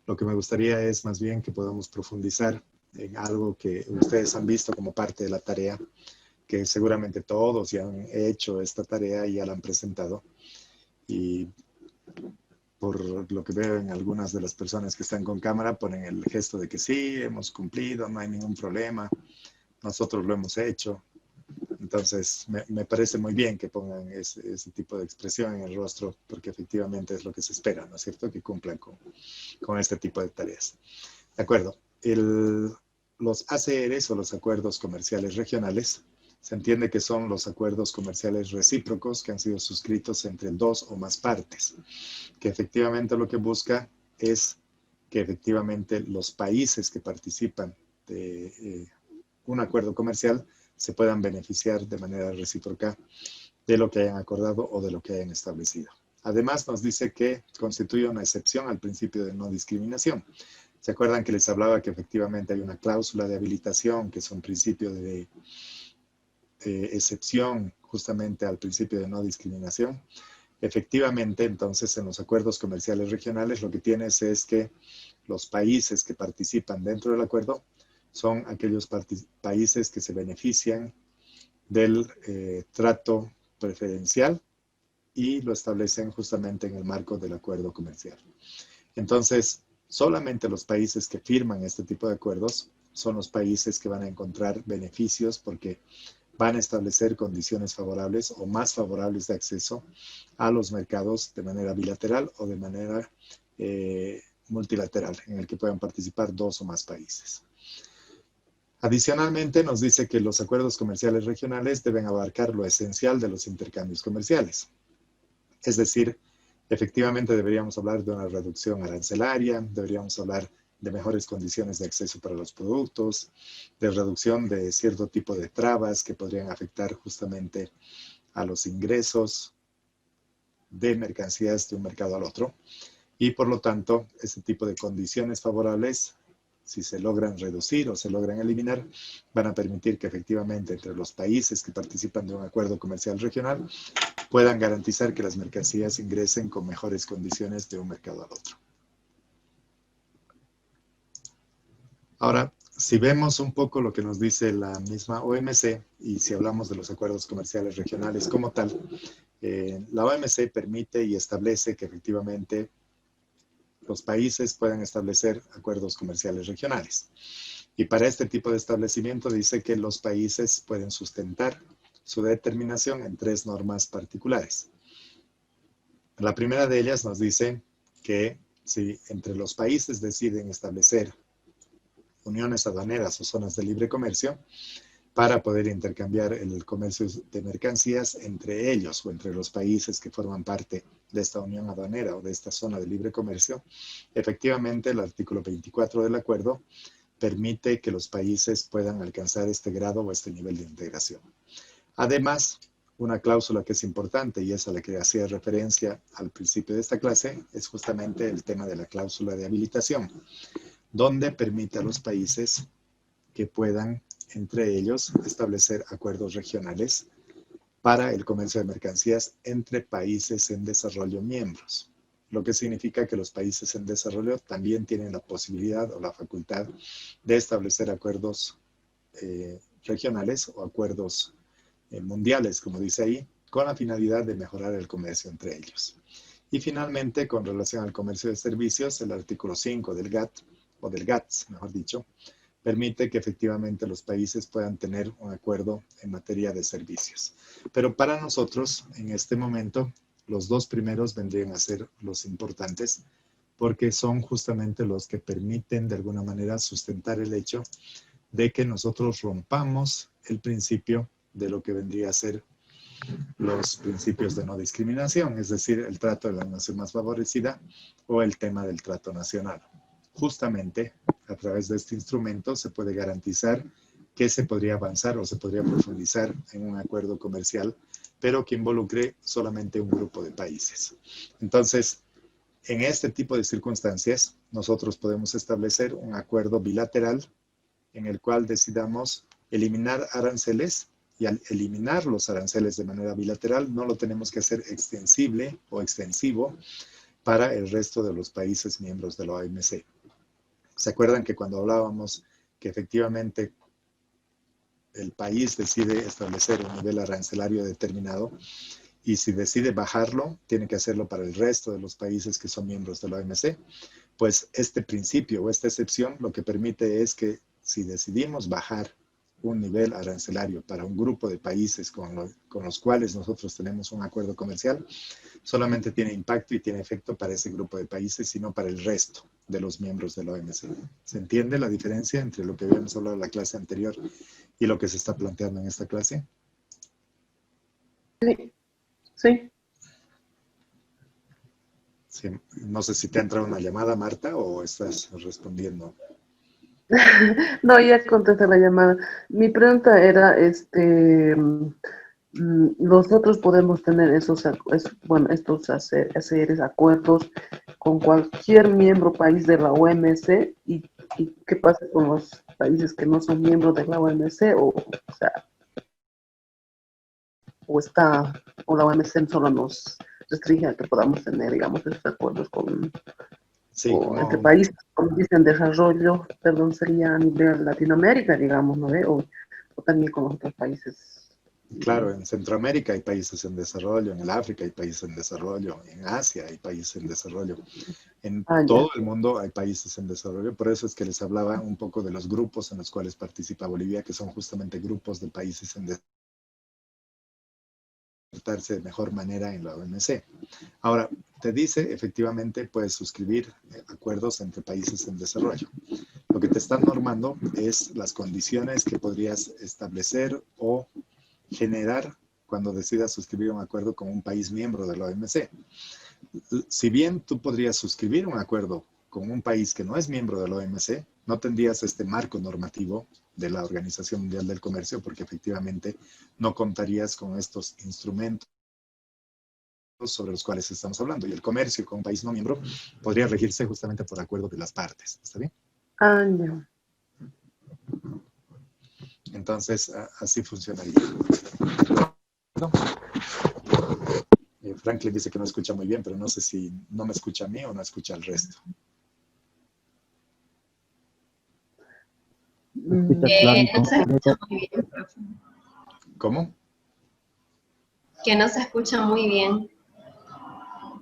Lo que me gustaría es más bien que podamos profundizar en algo que ustedes han visto como parte de la tarea, que seguramente todos ya han hecho esta tarea y ya la han presentado. Y por lo que veo en algunas de las personas que están con cámara, ponen el gesto de que sí, hemos cumplido, no hay ningún problema, nosotros lo hemos hecho. Entonces, me parece muy bien que pongan ese tipo de expresión en el rostro, porque efectivamente es lo que se espera, ¿no es cierto? Que cumplan con este tipo de tareas. De acuerdo. Los ACRs o los acuerdos comerciales regionales, se entiende que son los acuerdos comerciales recíprocos que han sido suscritos entre dos o más partes, que efectivamente lo que busca es que efectivamente los países que participan de un acuerdo comercial se puedan beneficiar de manera recíproca de lo que hayan acordado o de lo que hayan establecido. Además, nos dice que constituye una excepción al principio de no discriminación. ¿Se acuerdan que les hablaba que efectivamente hay una cláusula de habilitación, que es un principio de excepción justamente al principio de no discriminación? Efectivamente, entonces, en los acuerdos comerciales regionales lo que tienes es que los países que participan dentro del acuerdo son aquellos países que se benefician del trato preferencial y lo establecen justamente en el marco del acuerdo comercial. Entonces, solamente los países que firman este tipo de acuerdos son los países que van a encontrar beneficios porque van a establecer condiciones favorables o más favorables de acceso a los mercados de manera bilateral o de manera multilateral, en el que puedan participar 2 o más países. Adicionalmente, nos dice que los acuerdos comerciales regionales deben abarcar lo esencial de los intercambios comerciales. Es decir, efectivamente deberíamos hablar de una reducción arancelaria, deberíamos hablar de mejores condiciones de acceso para los productos, de reducción de cierto tipo de trabas que podrían afectar justamente a los ingresos de mercancías de un mercado al otro. Y por lo tanto, este tipo de condiciones favorables, si se logran reducir o se logran eliminar, van a permitir que efectivamente entre los países que participan de un acuerdo comercial regional puedan garantizar que las mercancías ingresen con mejores condiciones de un mercado al otro. Ahora, si vemos un poco lo que nos dice la misma OMC y si hablamos de los acuerdos comerciales regionales como tal, la OMC permite y establece que efectivamente los países puedan establecer acuerdos comerciales regionales. Y para este tipo de establecimiento dice que los países pueden sustentar su determinación en 3 normas particulares. La primera de ellas nos dice que si entre los países deciden establecer uniones aduaneras o zonas de libre comercio para poder intercambiar el comercio de mercancías entre ellos o entre los países que forman parte de esta unión aduanera o de esta zona de libre comercio, efectivamente el artículo 24 del acuerdo permite que los países puedan alcanzar este grado o este nivel de integración. Además, una cláusula que es importante y es a la que hacía referencia al principio de esta clase es justamente el tema de la cláusula de habilitación, donde permite a los países que puedan, entre ellos, establecer acuerdos regionales para el comercio de mercancías entre países en desarrollo miembros, lo que significa que los países en desarrollo también tienen la posibilidad o la facultad de establecer acuerdos regionales o acuerdos mundiales, como dice ahí, con la finalidad de mejorar el comercio entre ellos. Y finalmente, con relación al comercio de servicios, el artículo 5 del GATT, o del GATS, mejor dicho, permite que efectivamente los países puedan tener un acuerdo en materia de servicios. Pero para nosotros, en este momento, los 2 primeros vendrían a ser los importantes, porque son justamente los que permiten de alguna manera sustentar el hecho de que nosotros rompamos el principio de lo que vendría a ser los principios de no discriminación, es decir, el trato de la nación más favorecida o el tema del trato nacional. Justamente a través de este instrumento se puede garantizar que se podría avanzar o se podría profundizar en un acuerdo comercial, pero que involucre solamente un grupo de países. Entonces, en este tipo de circunstancias, nosotros podemos establecer un acuerdo bilateral en el cual decidamos eliminar aranceles, y al eliminar los aranceles de manera bilateral no lo tenemos que hacer extensible o extensivo para el resto de los países miembros de la OMC. ¿Se acuerdan que cuando hablábamos que efectivamente el país decide establecer un nivel arancelario determinado y si decide bajarlo, tiene que hacerlo para el resto de los países que son miembros de la OMC? Pues este principio o esta excepción lo que permite es que si decidimos bajar un nivel arancelario para un grupo de países con los cuales nosotros tenemos un acuerdo comercial, solamente tiene impacto y tiene efecto para ese grupo de países, y no para el resto de los miembros de la OMC. ¿Se entiende la diferencia entre lo que habíamos hablado en la clase anterior y lo que se está planteando en esta clase? Sí. Sí. Sí, no sé si te ha entrado una llamada, Marta, o estás respondiendo. No, ya contesté la llamada. Mi pregunta era, nosotros podemos tener estos hacer acuerdos con cualquier miembro país de la OMC, y qué pasa con los países que no son miembros de la OMC, o la OMC solo nos restringe a que podamos tener, digamos, esos acuerdos Sí, entre países, como dicen, desarrollo, perdón, sería a nivel Latinoamérica, digamos, ¿no ve? O también con otros países. Claro, en Centroamérica hay países en desarrollo, en el África hay países en desarrollo, en Asia hay países en desarrollo, en todo el mundo hay países en desarrollo. Por eso es que les hablaba un poco de los grupos en los cuales participa Bolivia, que son justamente grupos de países en desarrollo. comportarse de mejor manera en la OMC. Ahora, te dice, efectivamente, puedes suscribir acuerdos entre países en desarrollo. Lo que te están normando es las condiciones que podrías establecer o generar cuando decidas suscribir un acuerdo con un país miembro de la OMC. Si bien tú podrías suscribir un acuerdo con un país que no es miembro de la OMC, no tendrías este marco normativo de la Organización Mundial del Comercio, porque efectivamente no contarías con estos instrumentos sobre los cuales estamos hablando. Y el comercio con un país no miembro podría regirse justamente por acuerdo de las partes. ¿Está bien? Ah, no. Entonces, así funcionaría. ¿No? Franklin dice que no escucha muy bien, pero no sé si no me escucha a mí o no escucha al resto. Escucha claro, No se escucha muy bien, profe. ¿Cómo? Que no se escucha muy bien.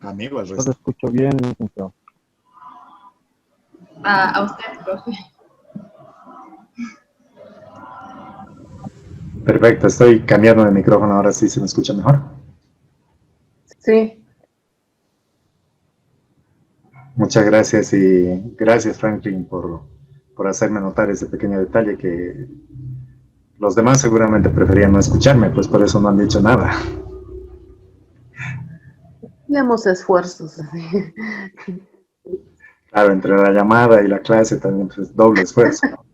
Amigo, al Yo lo resto. escucho bien, licenciado. A usted, profe. Perfecto, estoy cambiando de micrófono, ahora sí se me escucha mejor. Sí. Muchas gracias y gracias Franklin por hacerme notar ese pequeño detalle que los demás seguramente preferían no escucharme, pues por eso no han dicho nada. Hacemos esfuerzos. Claro, entre la llamada y la clase también pues, doble esfuerzo, ¿no?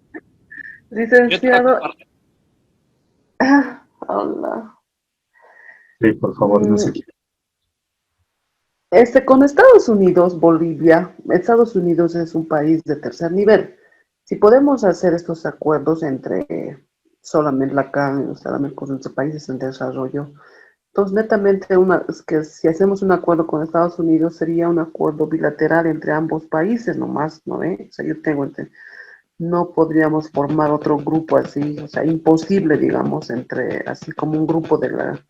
Licenciado. Ah, hola. Sí, por favor, no se quiera. Con Estados Unidos, Bolivia, Estados Unidos es un país de tercer nivel. Si podemos hacer estos acuerdos entre solamente solamente con nuestros países en desarrollo, entonces netamente es que si hacemos un acuerdo con Estados Unidos sería un acuerdo bilateral entre ambos países nomás, ¿no ve? O sea, no podríamos formar otro grupo así, o sea, imposible, digamos, así como un grupo de la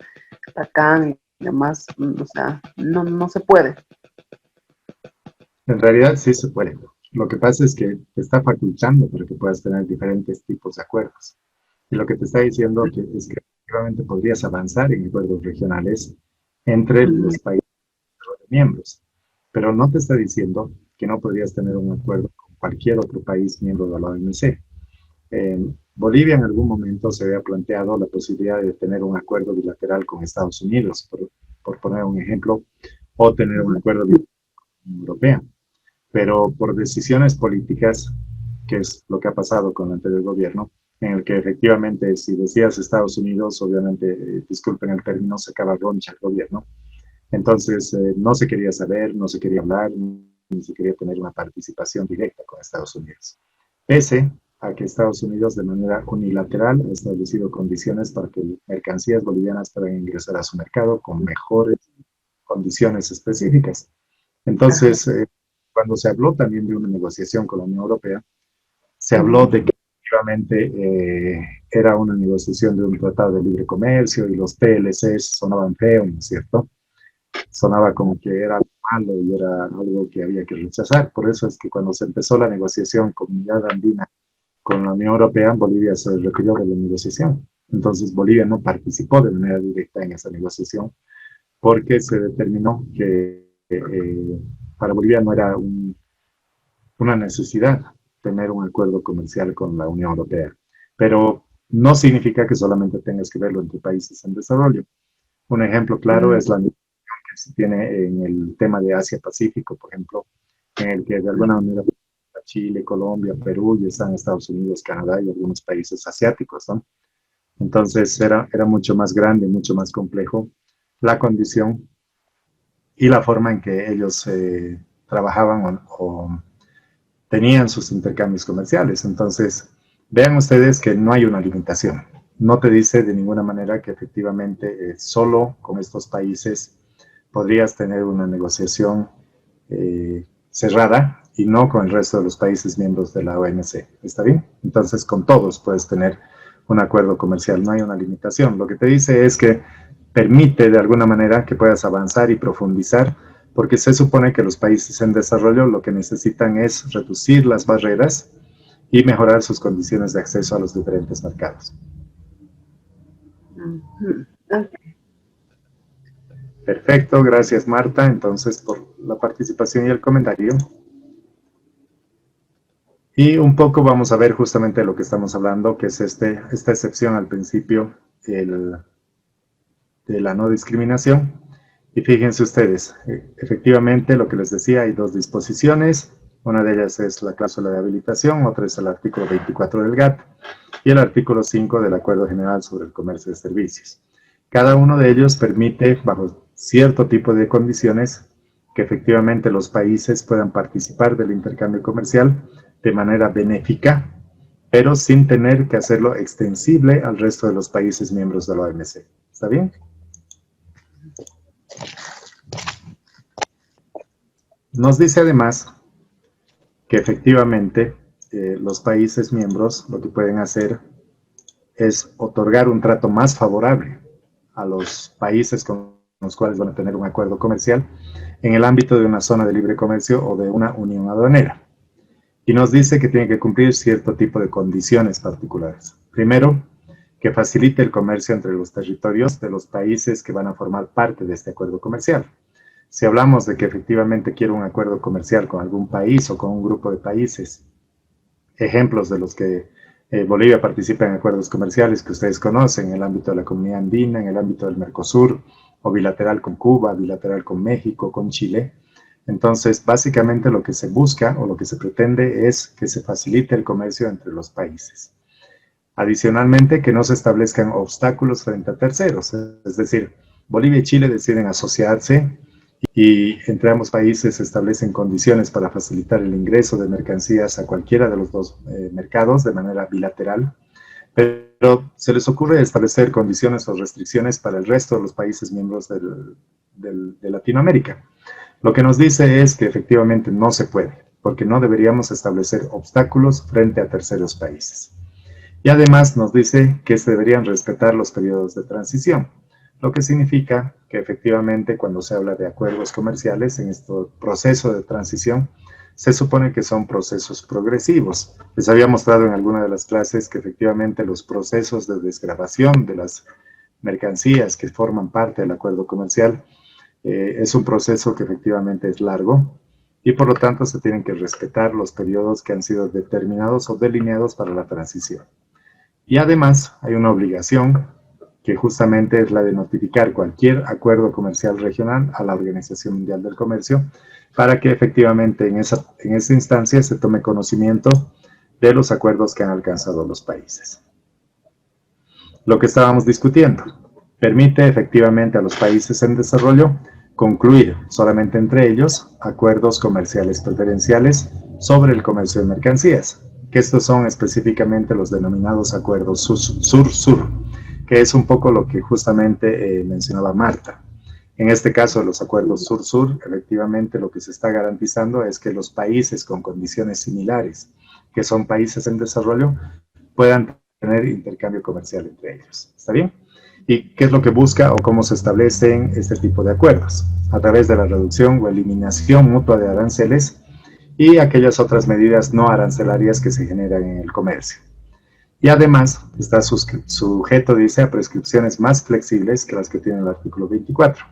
CAN y demás, o sea, no se puede. En realidad sí se puede. Lo que pasa es que te está facultando para que puedas tener diferentes tipos de acuerdos. Y lo que te está diciendo es que efectivamente podrías avanzar en acuerdos regionales entre los países miembros, pero no te está diciendo que no podrías tener un acuerdo con cualquier otro país miembro de la OMC. Bolivia en algún momento se había planteado la posibilidad de tener un acuerdo bilateral con Estados Unidos, por poner un ejemplo, o tener un acuerdo bilateral con la Unión Europea. Pero por decisiones políticas, que es lo que ha pasado con el anterior gobierno, en el que efectivamente si decías Estados Unidos, obviamente, disculpen el término, se acaba roncha el gobierno. Entonces, no se quería saber, no se quería hablar, ni se quería tener una participación directa con Estados Unidos. Pese a que Estados Unidos de manera unilateral ha establecido condiciones para que mercancías bolivianas puedan ingresar a su mercado con mejores condiciones específicas. Entonces, cuando se habló también de una negociación con la Unión Europea, se habló de que efectivamente era una negociación de un tratado de libre comercio y los TLCs sonaban feos, ¿no es cierto? Sonaba como que era malo y era algo que había que rechazar. Por eso es que cuando se empezó la negociación Comunidad Andina con la Unión Europea, Bolivia se retiró de la negociación. Entonces Bolivia no participó de manera directa en esa negociación porque se determinó que para Bolivia no era una necesidad tener un acuerdo comercial con la Unión Europea. Pero no significa que solamente tengas que verlo entre países en desarrollo. Un ejemplo claro es la negociación que se tiene en el tema de Asia-Pacífico, por ejemplo, en el que de alguna manera Chile, Colombia, Perú y están Estados Unidos, Canadá y algunos países asiáticos, ¿no? Entonces era mucho más grande, mucho más complejo la condición y la forma en que ellos trabajaban o tenían sus intercambios comerciales. Entonces, vean ustedes que no hay una limitación. No te dice de ninguna manera que efectivamente solo con estos países podrías tener una negociación cerrada y no con el resto de los países miembros de la OMC. ¿Está bien? Entonces, con todos puedes tener un acuerdo comercial. No hay una limitación. Lo que te dice es que permite de alguna manera que puedas avanzar y profundizar, porque se supone que los países en desarrollo lo que necesitan es reducir las barreras y mejorar sus condiciones de acceso a los diferentes mercados. Okay. Perfecto, gracias Marta, entonces por la participación y el comentario. Y un poco vamos a ver justamente de lo que estamos hablando, que es esta excepción al principio de la no discriminación. Y fíjense ustedes, efectivamente lo que les decía, hay dos disposiciones. Una de ellas es la cláusula de habilitación, otra es el artículo 24 del GATT y el artículo 5 del Acuerdo General sobre el Comercio de Servicios. Cada uno de ellos permite, bajo cierto tipo de condiciones, que efectivamente los países puedan participar del intercambio comercial de manera benéfica, pero sin tener que hacerlo extensible al resto de los países miembros de la OMC. ¿Está bien? Nos dice además que efectivamente los países miembros lo que pueden hacer es otorgar un trato más favorable a los países con los cuales van a tener un acuerdo comercial en el ámbito de una zona de libre comercio o de una unión aduanera. Y nos dice que tiene que cumplir cierto tipo de condiciones particulares. Primero, que facilite el comercio entre los territorios de los países que van a formar parte de este acuerdo comercial. Si hablamos de que efectivamente quiero un acuerdo comercial con algún país o con un grupo de países, ejemplos de los que Bolivia participa en acuerdos comerciales que ustedes conocen, en el ámbito de la Comunidad Andina, en el ámbito del Mercosur, o bilateral con Cuba, bilateral con México, con Chile. Entonces, básicamente lo que se busca o lo que se pretende es que se facilite el comercio entre los países. Adicionalmente, que no se establezcan obstáculos frente a terceros, es decir, Bolivia y Chile deciden asociarse y entre ambos países se establecen condiciones para facilitar el ingreso de mercancías a cualquiera de los dos mercados de manera bilateral, pero se les ocurre establecer condiciones o restricciones para el resto de los países miembros de Latinoamérica. Lo que nos dice es que efectivamente no se puede, porque no deberíamos establecer obstáculos frente a terceros países. Y además nos dice que se deberían respetar los periodos de transición, lo que significa que efectivamente cuando se habla de acuerdos comerciales en este proceso de transición, se supone que son procesos progresivos. Les había mostrado en alguna de las clases que efectivamente los procesos de desgravación de las mercancías que forman parte del acuerdo comercial es un proceso que efectivamente es largo y por lo tanto se tienen que respetar los periodos que han sido determinados o delineados para la transición. Y además hay una obligación que justamente es la de notificar cualquier acuerdo comercial regional a la Organización Mundial del Comercio para que efectivamente en esa instancia se tome conocimiento de los acuerdos que han alcanzado los países. Lo que estábamos discutiendo permite efectivamente a los países en desarrollo concluir solamente entre ellos acuerdos comerciales preferenciales sobre el comercio de mercancías, que estos son específicamente los denominados acuerdos sur-sur, que es un poco lo que justamente mencionaba Marta. En este caso de los acuerdos sur-sur, efectivamente lo que se está garantizando es que los países con condiciones similares, que son países en desarrollo, puedan tener intercambio comercial entre ellos. ¿Está bien? ¿Y qué es lo que busca o cómo se establecen este tipo de acuerdos? A través de la reducción o eliminación mutua de aranceles y aquellas otras medidas no arancelarias que se generan en el comercio. Y además está sujeto, dice, a prescripciones más flexibles que las que tiene el artículo 24,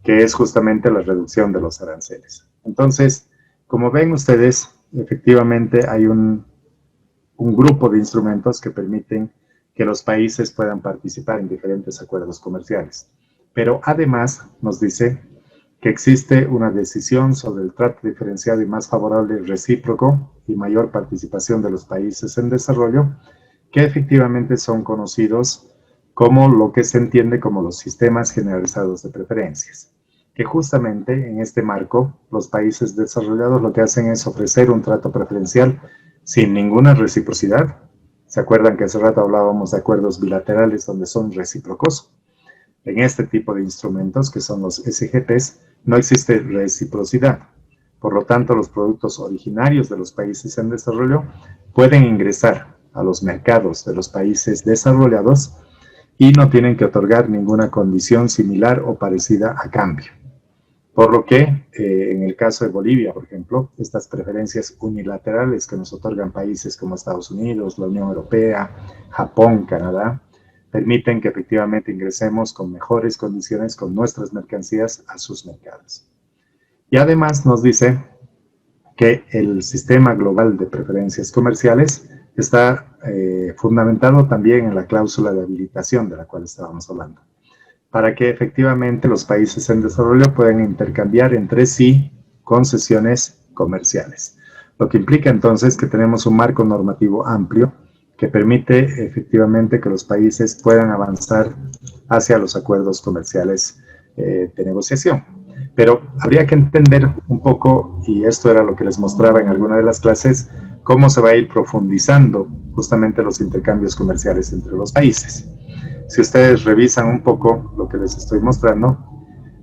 que es justamente la reducción de los aranceles. Entonces, como ven ustedes, efectivamente hay un grupo de instrumentos que permiten que los países puedan participar en diferentes acuerdos comerciales. Pero además nos dice que existe una decisión sobre el trato diferenciado y más favorable recíproco y mayor participación de los países en desarrollo, que efectivamente son conocidos como lo que se entiende como los sistemas generalizados de preferencias, que justamente en este marco los países desarrollados lo que hacen es ofrecer un trato preferencial sin ninguna reciprocidad. ¿Se acuerdan que hace rato hablábamos de acuerdos bilaterales donde son recíprocos? En este tipo de instrumentos, que son los SGPs, no existe reciprocidad. Por lo tanto, los productos originarios de los países en desarrollo pueden ingresar a los mercados de los países desarrollados y no tienen que otorgar ninguna condición similar o parecida a cambio. Por lo que, en el caso de Bolivia, por ejemplo, estas preferencias unilaterales que nos otorgan países como Estados Unidos, la Unión Europea, Japón, Canadá, permiten que efectivamente ingresemos con mejores condiciones con nuestras mercancías a sus mercados. Y además nos dice que el sistema global de preferencias comerciales está fundamentado también en la cláusula de habilitación de la cual estábamos hablando, para que efectivamente los países en desarrollo puedan intercambiar entre sí concesiones comerciales. Lo que implica entonces que tenemos un marco normativo amplio que permite efectivamente que los países puedan avanzar hacia los acuerdos comerciales de negociación. Pero habría que entender un poco, y esto era lo que les mostraba en alguna de las clases, cómo se va a ir profundizando justamente los intercambios comerciales entre los países. Si ustedes revisan un poco lo que les estoy mostrando,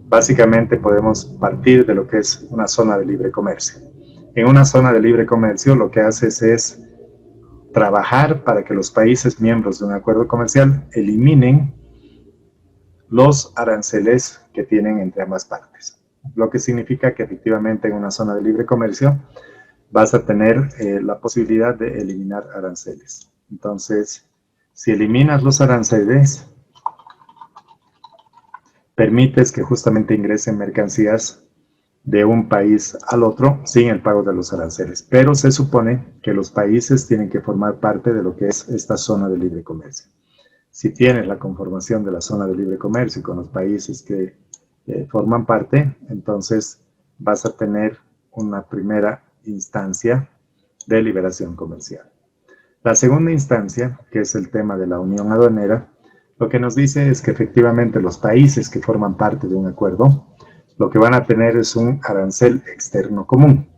básicamente podemos partir de lo que es una zona de libre comercio. En una zona de libre comercio lo que haces es trabajar para que los países miembros de un acuerdo comercial eliminen los aranceles que tienen entre ambas partes. Lo que significa que efectivamente en una zona de libre comercio vas a tener la posibilidad de eliminar aranceles. Entonces, si eliminas los aranceles, permites que justamente ingresen mercancías de un país al otro sin el pago de los aranceles. Pero se supone que los países tienen que formar parte de lo que es esta zona de libre comercio. Si tienes la conformación de la zona de libre comercio con los países que forman parte, entonces vas a tener una primera instancia de liberación comercial. La segunda instancia, que es el tema de la unión aduanera, lo que nos dice es que efectivamente los países que forman parte de un acuerdo, lo que van a tener es un arancel externo común,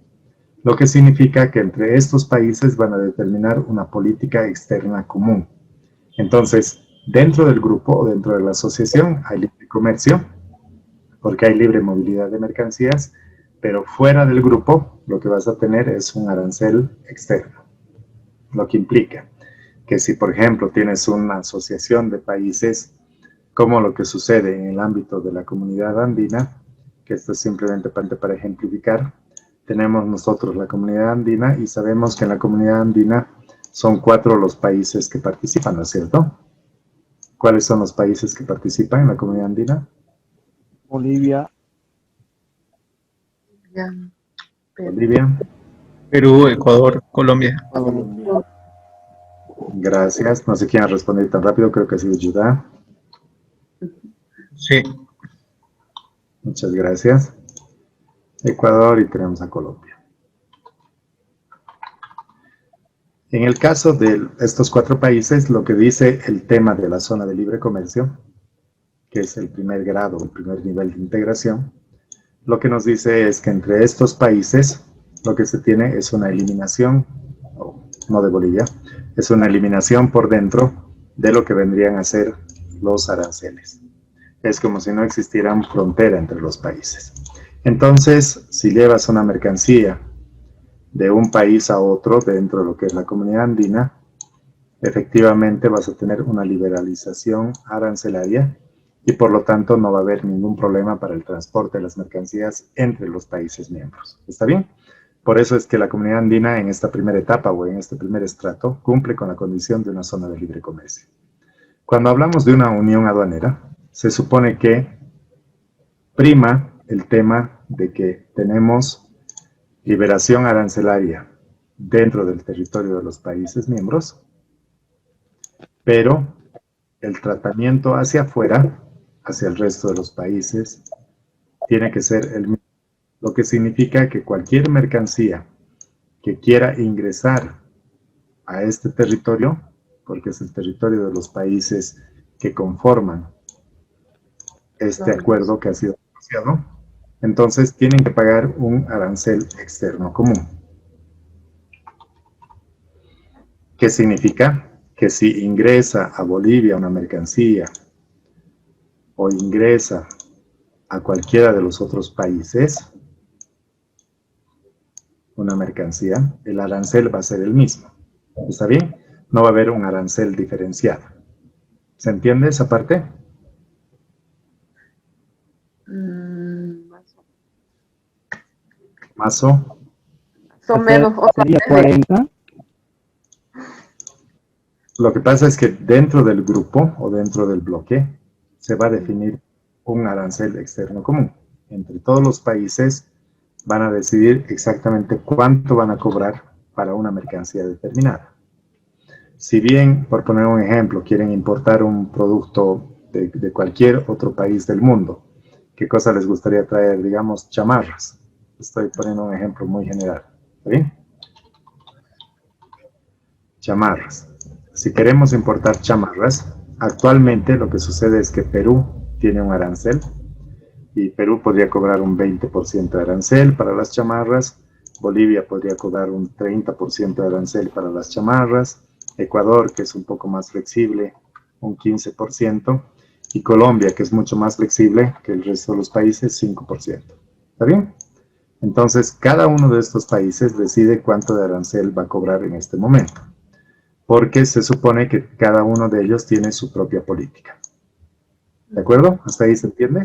lo que significa que entre estos países van a determinar una política externa común. Entonces, dentro del grupo o dentro de la asociación hay libre comercio, porque hay libre movilidad de mercancías, pero fuera del grupo lo que vas a tener es un arancel externo, lo que implica que si, por ejemplo, tienes una asociación de países, como lo que sucede en el ámbito de la comunidad andina, que esto es simplemente para ejemplificar, tenemos nosotros la comunidad andina y sabemos que en la comunidad andina son 4 los países que participan, ¿no es cierto? ¿Cuáles son los países que participan en la comunidad andina? Bolivia, Bolivia, Perú, Ecuador, Colombia. gracias. No sé quién ha respondido tan rápido, creo que ha sido Judá. Sí. Muchas gracias. Ecuador y tenemos a Colombia. En el caso de estos 4 países, lo que dice el tema de la zona de libre comercio, que es el primer grado, el primer nivel de integración, lo que nos dice es que entre estos países lo que se tiene es una eliminación, no de Bolivia, es una eliminación por dentro de lo que vendrían a ser los aranceles. Es como si no existiera frontera entre los países. Entonces, si llevas una mercancía de un país a otro dentro de lo que es la comunidad andina, efectivamente vas a tener una liberalización arancelaria y por lo tanto no va a haber ningún problema para el transporte de las mercancías entre los países miembros. ¿Está bien? Por eso es que la comunidad andina en esta primera etapa o en este primer estrato cumple con la condición de una zona de libre comercio. Cuando hablamos de una unión aduanera, se supone que prima el tema de que tenemos liberación arancelaria dentro del territorio de los países miembros, pero el tratamiento hacia afuera, hacia el resto de los países, tiene que ser el mismo, lo que significa que cualquier mercancía que quiera ingresar a este territorio, porque es el territorio de los países que conforman este acuerdo que ha sido negociado, entonces tienen que pagar un arancel externo común. ¿Qué significa? Que si ingresa a Bolivia una mercancía o ingresa a cualquiera de los otros países una mercancía, el arancel va a ser el mismo. ¿Está bien? No va a haber un arancel diferenciado. ¿Se entiende esa parte? Más o menos. Sería 40. Lo que pasa es que dentro del grupo o dentro del bloque se va a definir un arancel externo común. Entre todos los países van a decidir exactamente cuánto van a cobrar para una mercancía determinada. Si bien, por poner un ejemplo, quieren importar un producto de cualquier otro país del mundo, ¿qué cosa les gustaría traer? Digamos, chamarras. Estoy poniendo un ejemplo muy general. ¿Está bien? Chamarras. Si queremos importar chamarras, actualmente lo que sucede es que Perú tiene un arancel y Perú podría cobrar un 20% de arancel para las chamarras, Bolivia podría cobrar un 30% de arancel para las chamarras, Ecuador, que es un poco más flexible, un 15%, y Colombia, que es mucho más flexible que el resto de los países, 5%. ¿Está bien? Entonces, cada uno de estos países decide cuánto de arancel va a cobrar en este momento, porque se supone que cada uno de ellos tiene su propia política. ¿De acuerdo? ¿Hasta ahí se entiende?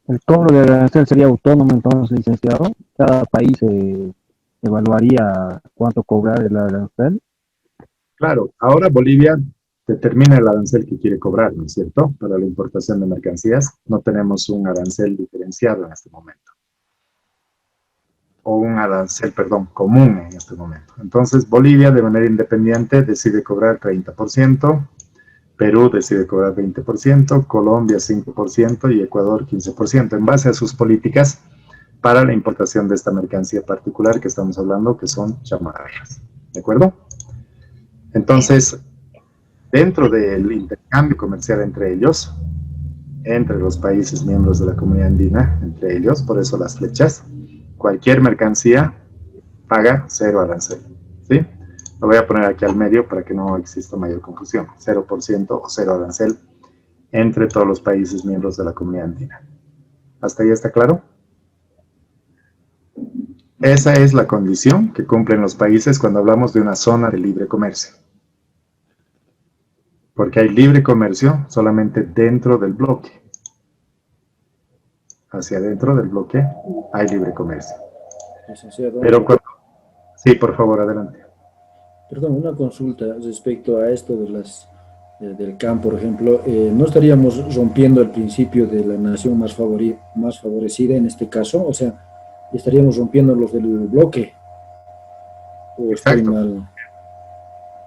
El cobro de arancel sería autónomo, entonces, licenciado. Cada país evaluaría cuánto cobrar el arancel. Claro, ahora Bolivia determina el arancel que quiere cobrar, ¿no es cierto? Para la importación de mercancías no tenemos un arancel diferenciado en este momento. O un arancel, perdón, común en este momento. Entonces, Bolivia, de manera independiente, decide cobrar 30%, Perú decide cobrar 20%, Colombia 5% y Ecuador 15%, en base a sus políticas para la importación de esta mercancía particular que estamos hablando, que son chamarras. ¿De acuerdo? Entonces, dentro del intercambio comercial entre ellos, entre los países miembros de la Comunidad Andina, entre ellos, por eso las flechas, cualquier mercancía paga 0 arancel, ¿sí? Lo voy a poner aquí al medio para que no exista mayor confusión. 0% o 0 arancel entre todos los países miembros de la Comunidad Andina. ¿Hasta ahí está claro? Esa es la condición que cumplen los países cuando hablamos de una zona de libre comercio. Porque hay libre comercio solamente dentro del bloque. Hacia adentro del bloque hay libre comercio. Licenciado. Pero cuando... Sí, por favor, adelante. Perdón, una consulta respecto a esto de del CAM, por ejemplo. ¿No estaríamos rompiendo el principio de la nación más favorecida en este caso? O sea, estaríamos rompiendo los del bloque. ¿O estoy mal?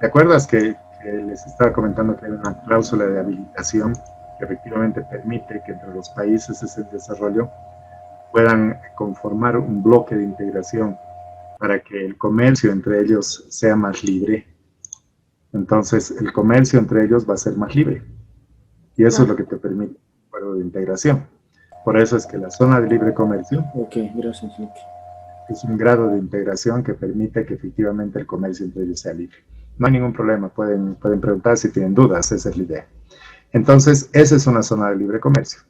¿Te acuerdas que les estaba comentando que hay una cláusula de habilitación que efectivamente permite que entre los países en desarrollo puedan conformar un bloque de integración para que el comercio entre ellos sea más libre? Entonces, el comercio entre ellos va a ser más libre. Y eso es lo que te permite un acuerdo de integración. Por eso es que la zona de libre comercio gracias, es un grado de integración que permite que efectivamente el comercio entre ellos sea libre. No hay ningún problema, pueden preguntar si tienen dudas, esa es la idea. Entonces, esa es una zona de libre comercio.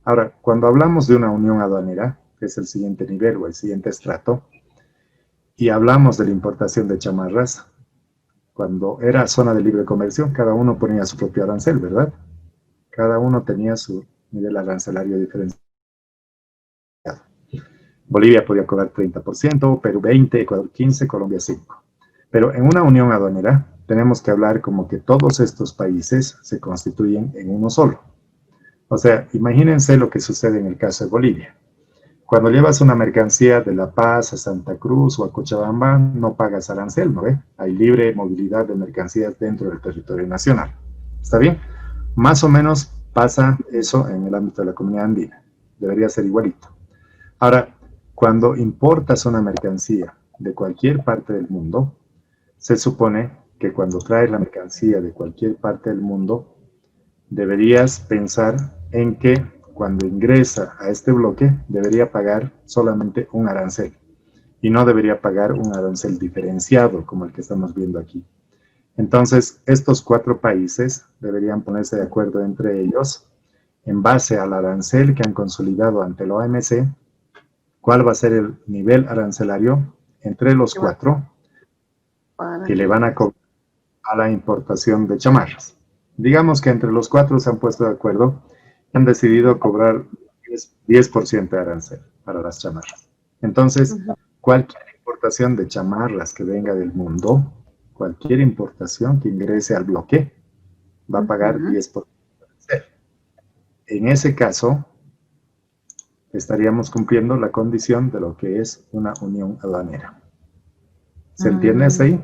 Ahora, cuando hablamos de una unión aduanera, que es el siguiente nivel o el siguiente estrato, y hablamos de la importación de chamarras, cuando era zona de libre comercio, cada uno ponía su propio arancel, ¿verdad? Cada uno tenía su nivel arancelario diferenciado. Bolivia podía cobrar 30%, Perú 20%, Ecuador 15%, Colombia 5%. Pero en una unión aduanera tenemos que hablar como que todos estos países se constituyen en uno solo. O sea, imagínense lo que sucede en el caso de Bolivia. Cuando llevas una mercancía de La Paz a Santa Cruz o a Cochabamba, no pagas arancel, ¿no ve? Hay libre movilidad de mercancías dentro del territorio nacional. ¿Está bien? Más o menos pasa eso en el ámbito de la Comunidad Andina. Debería ser igualito. Ahora, cuando importas una mercancía de cualquier parte del mundo, se supone que cuando traes la mercancía de cualquier parte del mundo, deberías pensar en que cuando ingresa a este bloque, debería pagar solamente un arancel y no debería pagar un arancel diferenciado como el que estamos viendo aquí. Entonces, estos 4 países deberían ponerse de acuerdo entre ellos en base al arancel que han consolidado ante la OMC, cuál va a ser el nivel arancelario entre los 4 que le van a cobrar a la importación de chamarras. Digamos que entre los 4 se han puesto de acuerdo y han decidido cobrar 10% de arancel para las chamarras. Entonces, cualquier importación de chamarras que venga del mundo, cualquier importación que ingrese al bloque, va a pagar 10%. En ese caso, estaríamos cumpliendo la condición de lo que es una unión aduanera. ¿Se entiende hasta ahí?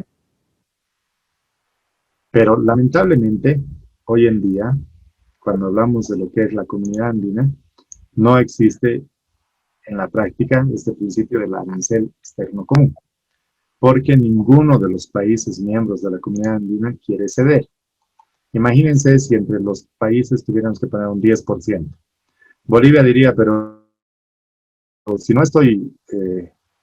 Pero lamentablemente, hoy en día, cuando hablamos de lo que es la comunidad andina, no existe en la práctica este principio del arancel externo común, porque ninguno de los países miembros de la comunidad andina quiere ceder. Imagínense si entre los países tuviéramos que poner un 10%. Bolivia diría, pero si no estoy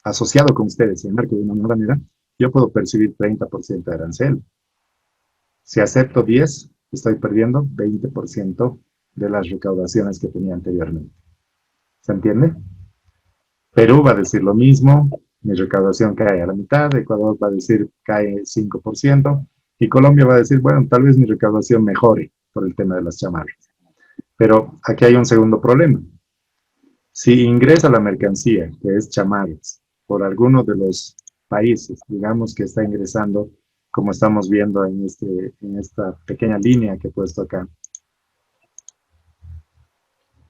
asociado con ustedes en el marco de una manera, yo puedo percibir 30% de arancel. Si acepto 10, estoy perdiendo 20% de las recaudaciones que tenía anteriormente. ¿Se entiende? Perú va a decir lo mismo, mi recaudación cae a la mitad, Ecuador va a decir cae 5%, y Colombia va a decir, bueno, tal vez mi recaudación mejore por el tema de las chamarras. Pero aquí hay un segundo problema. Si ingresa la mercancía, que es chamarras, por alguno de los países, digamos que está ingresando, como estamos viendo en esta pequeña línea que he puesto acá,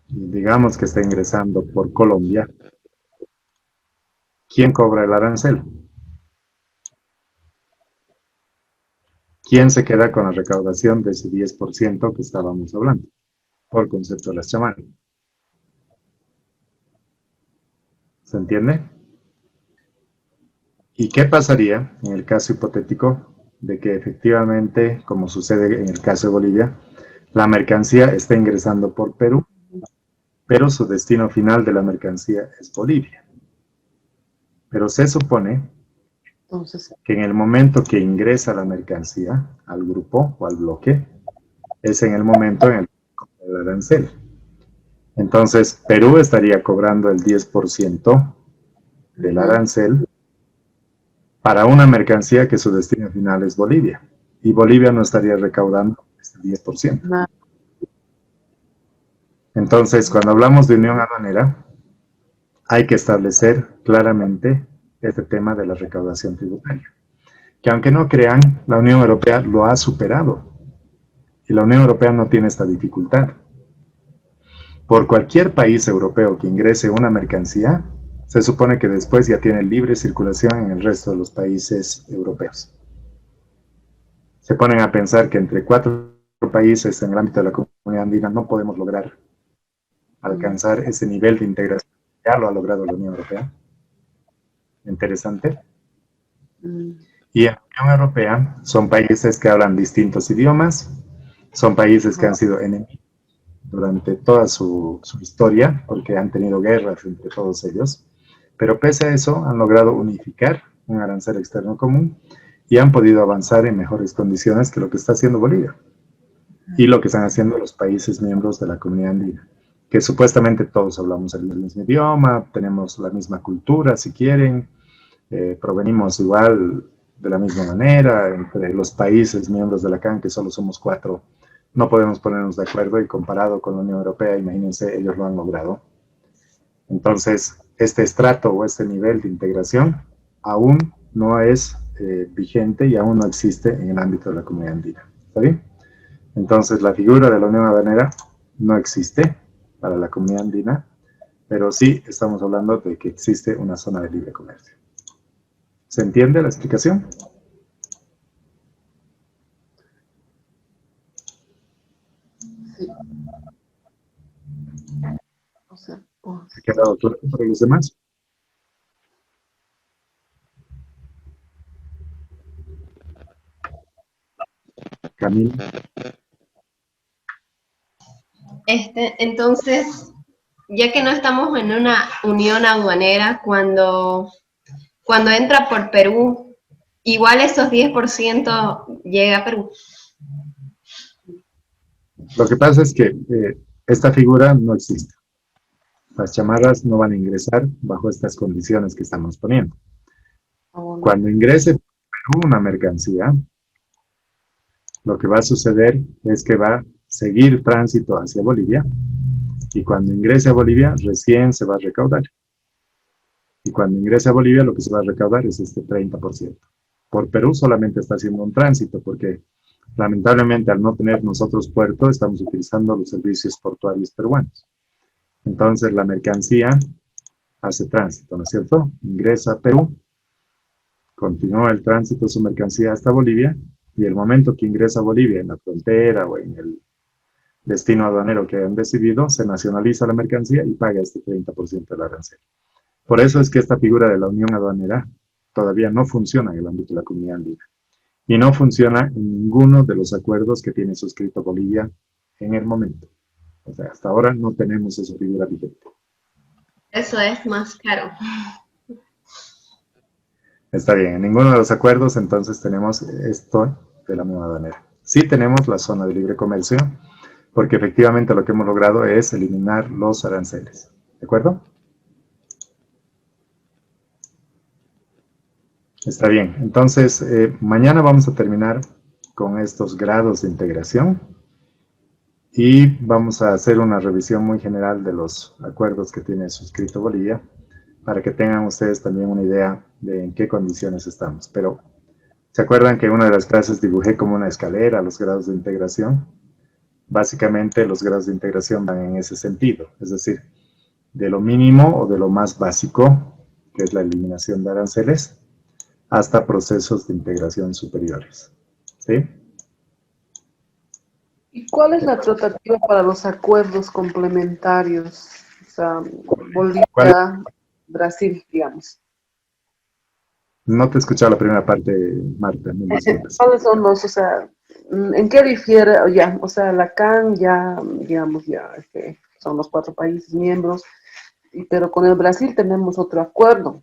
digamos que está ingresando por Colombia, ¿quién cobra el arancel? ¿Quién se queda con la recaudación de ese 10% que estábamos hablando? Por concepto de las chamarras. ¿Se entiende? ¿Y qué pasaría en el caso hipotético de que efectivamente, como sucede en el caso de Bolivia, la mercancía está ingresando por Perú, pero su destino final de la mercancía es Bolivia? Pero se supone que en el momento que ingresa la mercancía al grupo o al bloque, es en el momento en el que cobra el arancel. Entonces, Perú estaría cobrando el 10% del arancel para una mercancía que su destino final es Bolivia. Y Bolivia no estaría recaudando este 10%. Entonces, cuando hablamos de unión aduanera, hay que establecer claramente este tema de la recaudación tributaria. Que aunque no crean, la Unión Europea lo ha superado. Y la Unión Europea no tiene esta dificultad. Por cualquier país europeo que ingrese una mercancía, se supone que después ya tiene libre circulación en el resto de los países europeos. Se ponen a pensar que entre 4 países en el ámbito de la comunidad andina no podemos lograr alcanzar ese nivel de integración. Ya lo ha logrado la Unión Europea. Interesante. Y en la Unión Europea son países que hablan distintos idiomas, son países que han sido enemigos durante toda su historia, porque han tenido guerras entre todos ellos, pero pese a eso han logrado unificar un arancel externo común y han podido avanzar en mejores condiciones que lo que está haciendo Bolivia y lo que están haciendo los países miembros de la comunidad andina, que supuestamente todos hablamos el mismo idioma, tenemos la misma cultura si quieren, provenimos igual de la misma manera. Entre los países miembros de la CAN, que solo somos 4, no podemos ponernos de acuerdo, y comparado con la Unión Europea, imagínense, ellos lo han logrado. Entonces, este estrato o este nivel de integración aún no es vigente y aún no existe en el ámbito de la comunidad andina. ¿Está bien? Entonces, la figura de la unión aduanera no existe para la comunidad andina, pero sí estamos hablando de que existe una zona de libre comercio. ¿Se entiende la explicación? Sí. O sea, ¿Se queda claro para los demás? Camila. Entonces, ya que no estamos en una unión aduanera, cuando entra por Perú, igual esos 10% llega a Perú. Lo que pasa es que esta figura no existe. Las chamarras no van a ingresar bajo estas condiciones que estamos poniendo. Cuando ingrese por Perú una mercancía, lo que va a suceder es que va a seguir tránsito hacia Bolivia, y cuando ingrese a Bolivia recién se va a recaudar. Y cuando ingrese a Bolivia, lo que se va a recaudar es este 30%. Por Perú solamente está haciendo un tránsito, porque lamentablemente al no tener nosotros puerto, estamos utilizando los servicios portuarios peruanos. Entonces la mercancía hace tránsito, ¿no es cierto? Ingresa a Perú, continúa el tránsito de su mercancía hasta Bolivia, y el momento que ingresa a Bolivia en la frontera o en el destino aduanero que han decidido, se nacionaliza la mercancía y paga este 30% del arancel. Por eso es que esta figura de la unión aduanera todavía no funciona en el ámbito de la comunidad andina. Y no funciona en ninguno de los acuerdos que tiene suscrito Bolivia en el momento. O sea, hasta ahora no tenemos esa figura vigente. Eso es más caro. Está bien, en ninguno de los acuerdos entonces tenemos esto de la unión aduanera. Sí tenemos la zona de libre comercio, porque efectivamente lo que hemos logrado es eliminar los aranceles. ¿De acuerdo? Está bien. Entonces, mañana vamos a terminar con estos grados de integración y vamos a hacer una revisión muy general de los acuerdos que tiene suscrito Bolivia para que tengan ustedes también una idea de en qué condiciones estamos. Pero, ¿se acuerdan que en una de las clases dibujé como una escalera los grados de integración? Básicamente, los grados de integración van en ese sentido, es decir, de lo mínimo o de lo más básico, que es la eliminación de aranceles, hasta procesos de integración superiores. ¿Sí? ¿Y cuál es la tratativa para los acuerdos complementarios? O sea, Bolivia, Brasil, digamos. No te he escuchado la primera parte, Marta. No me disculpes. ¿Cuáles son los, o sea, en qué difiere, ya, o sea, la CAN ya, digamos, ya, son los 4 países miembros, pero con el Brasil tenemos otro acuerdo,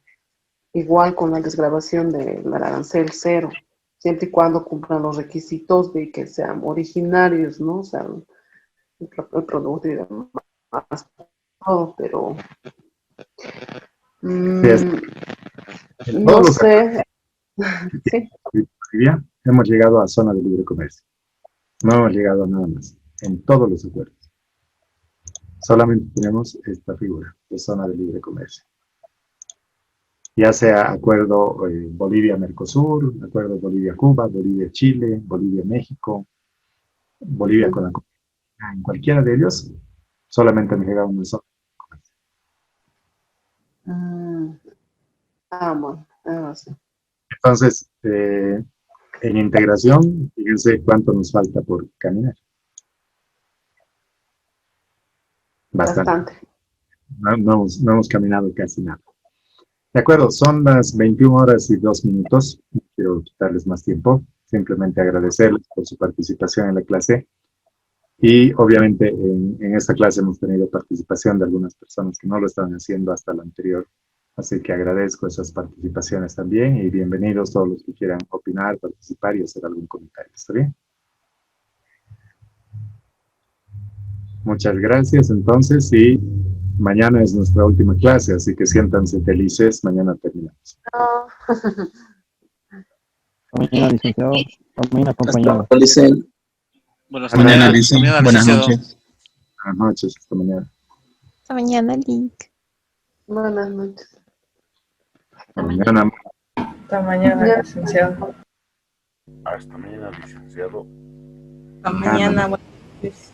igual con la desgravación del arancel cero, siempre y cuando cumplan los requisitos de que sean originarios, ¿no? O sea, el producto y demás, todo, pero no sé. Sí. Bolivia, hemos llegado a zona de libre comercio. No hemos llegado a nada más. En todos los acuerdos. Solamente tenemos esta figura de zona de libre comercio. Ya sea acuerdo Bolivia-Mercosur, acuerdo Bolivia-Cuba, Bolivia-Chile, Bolivia-México, Bolivia con la Comunidad, en cualquiera de ellos, solamente hemos llegado a una zona. Bueno, sí. Entonces, en integración, fíjense cuánto nos falta por caminar. Bastante. No hemos caminado casi nada. De acuerdo, son las 21 horas y 2 minutos. No quiero quitarles más tiempo. Simplemente agradecerles por su participación en la clase. Y obviamente en esta clase hemos tenido participación de algunas personas que no lo estaban haciendo hasta la anterior. Así que agradezco esas participaciones también y bienvenidos todos los que quieran opinar, participar y hacer algún comentario. ¿Está bien? Muchas gracias entonces y mañana es nuestra última clase, así que siéntanse felices, mañana terminamos. Mañana, licenciado. Mañana, compañero. Buenas mañanas, licenciado. Buenas noches. Buenas noches, hasta mañana. Hasta mañana, Link. Buenas noches. Hasta mañana. Hasta mañana, licenciado. Hasta mañana, licenciado. Hasta mañana, buenas noches.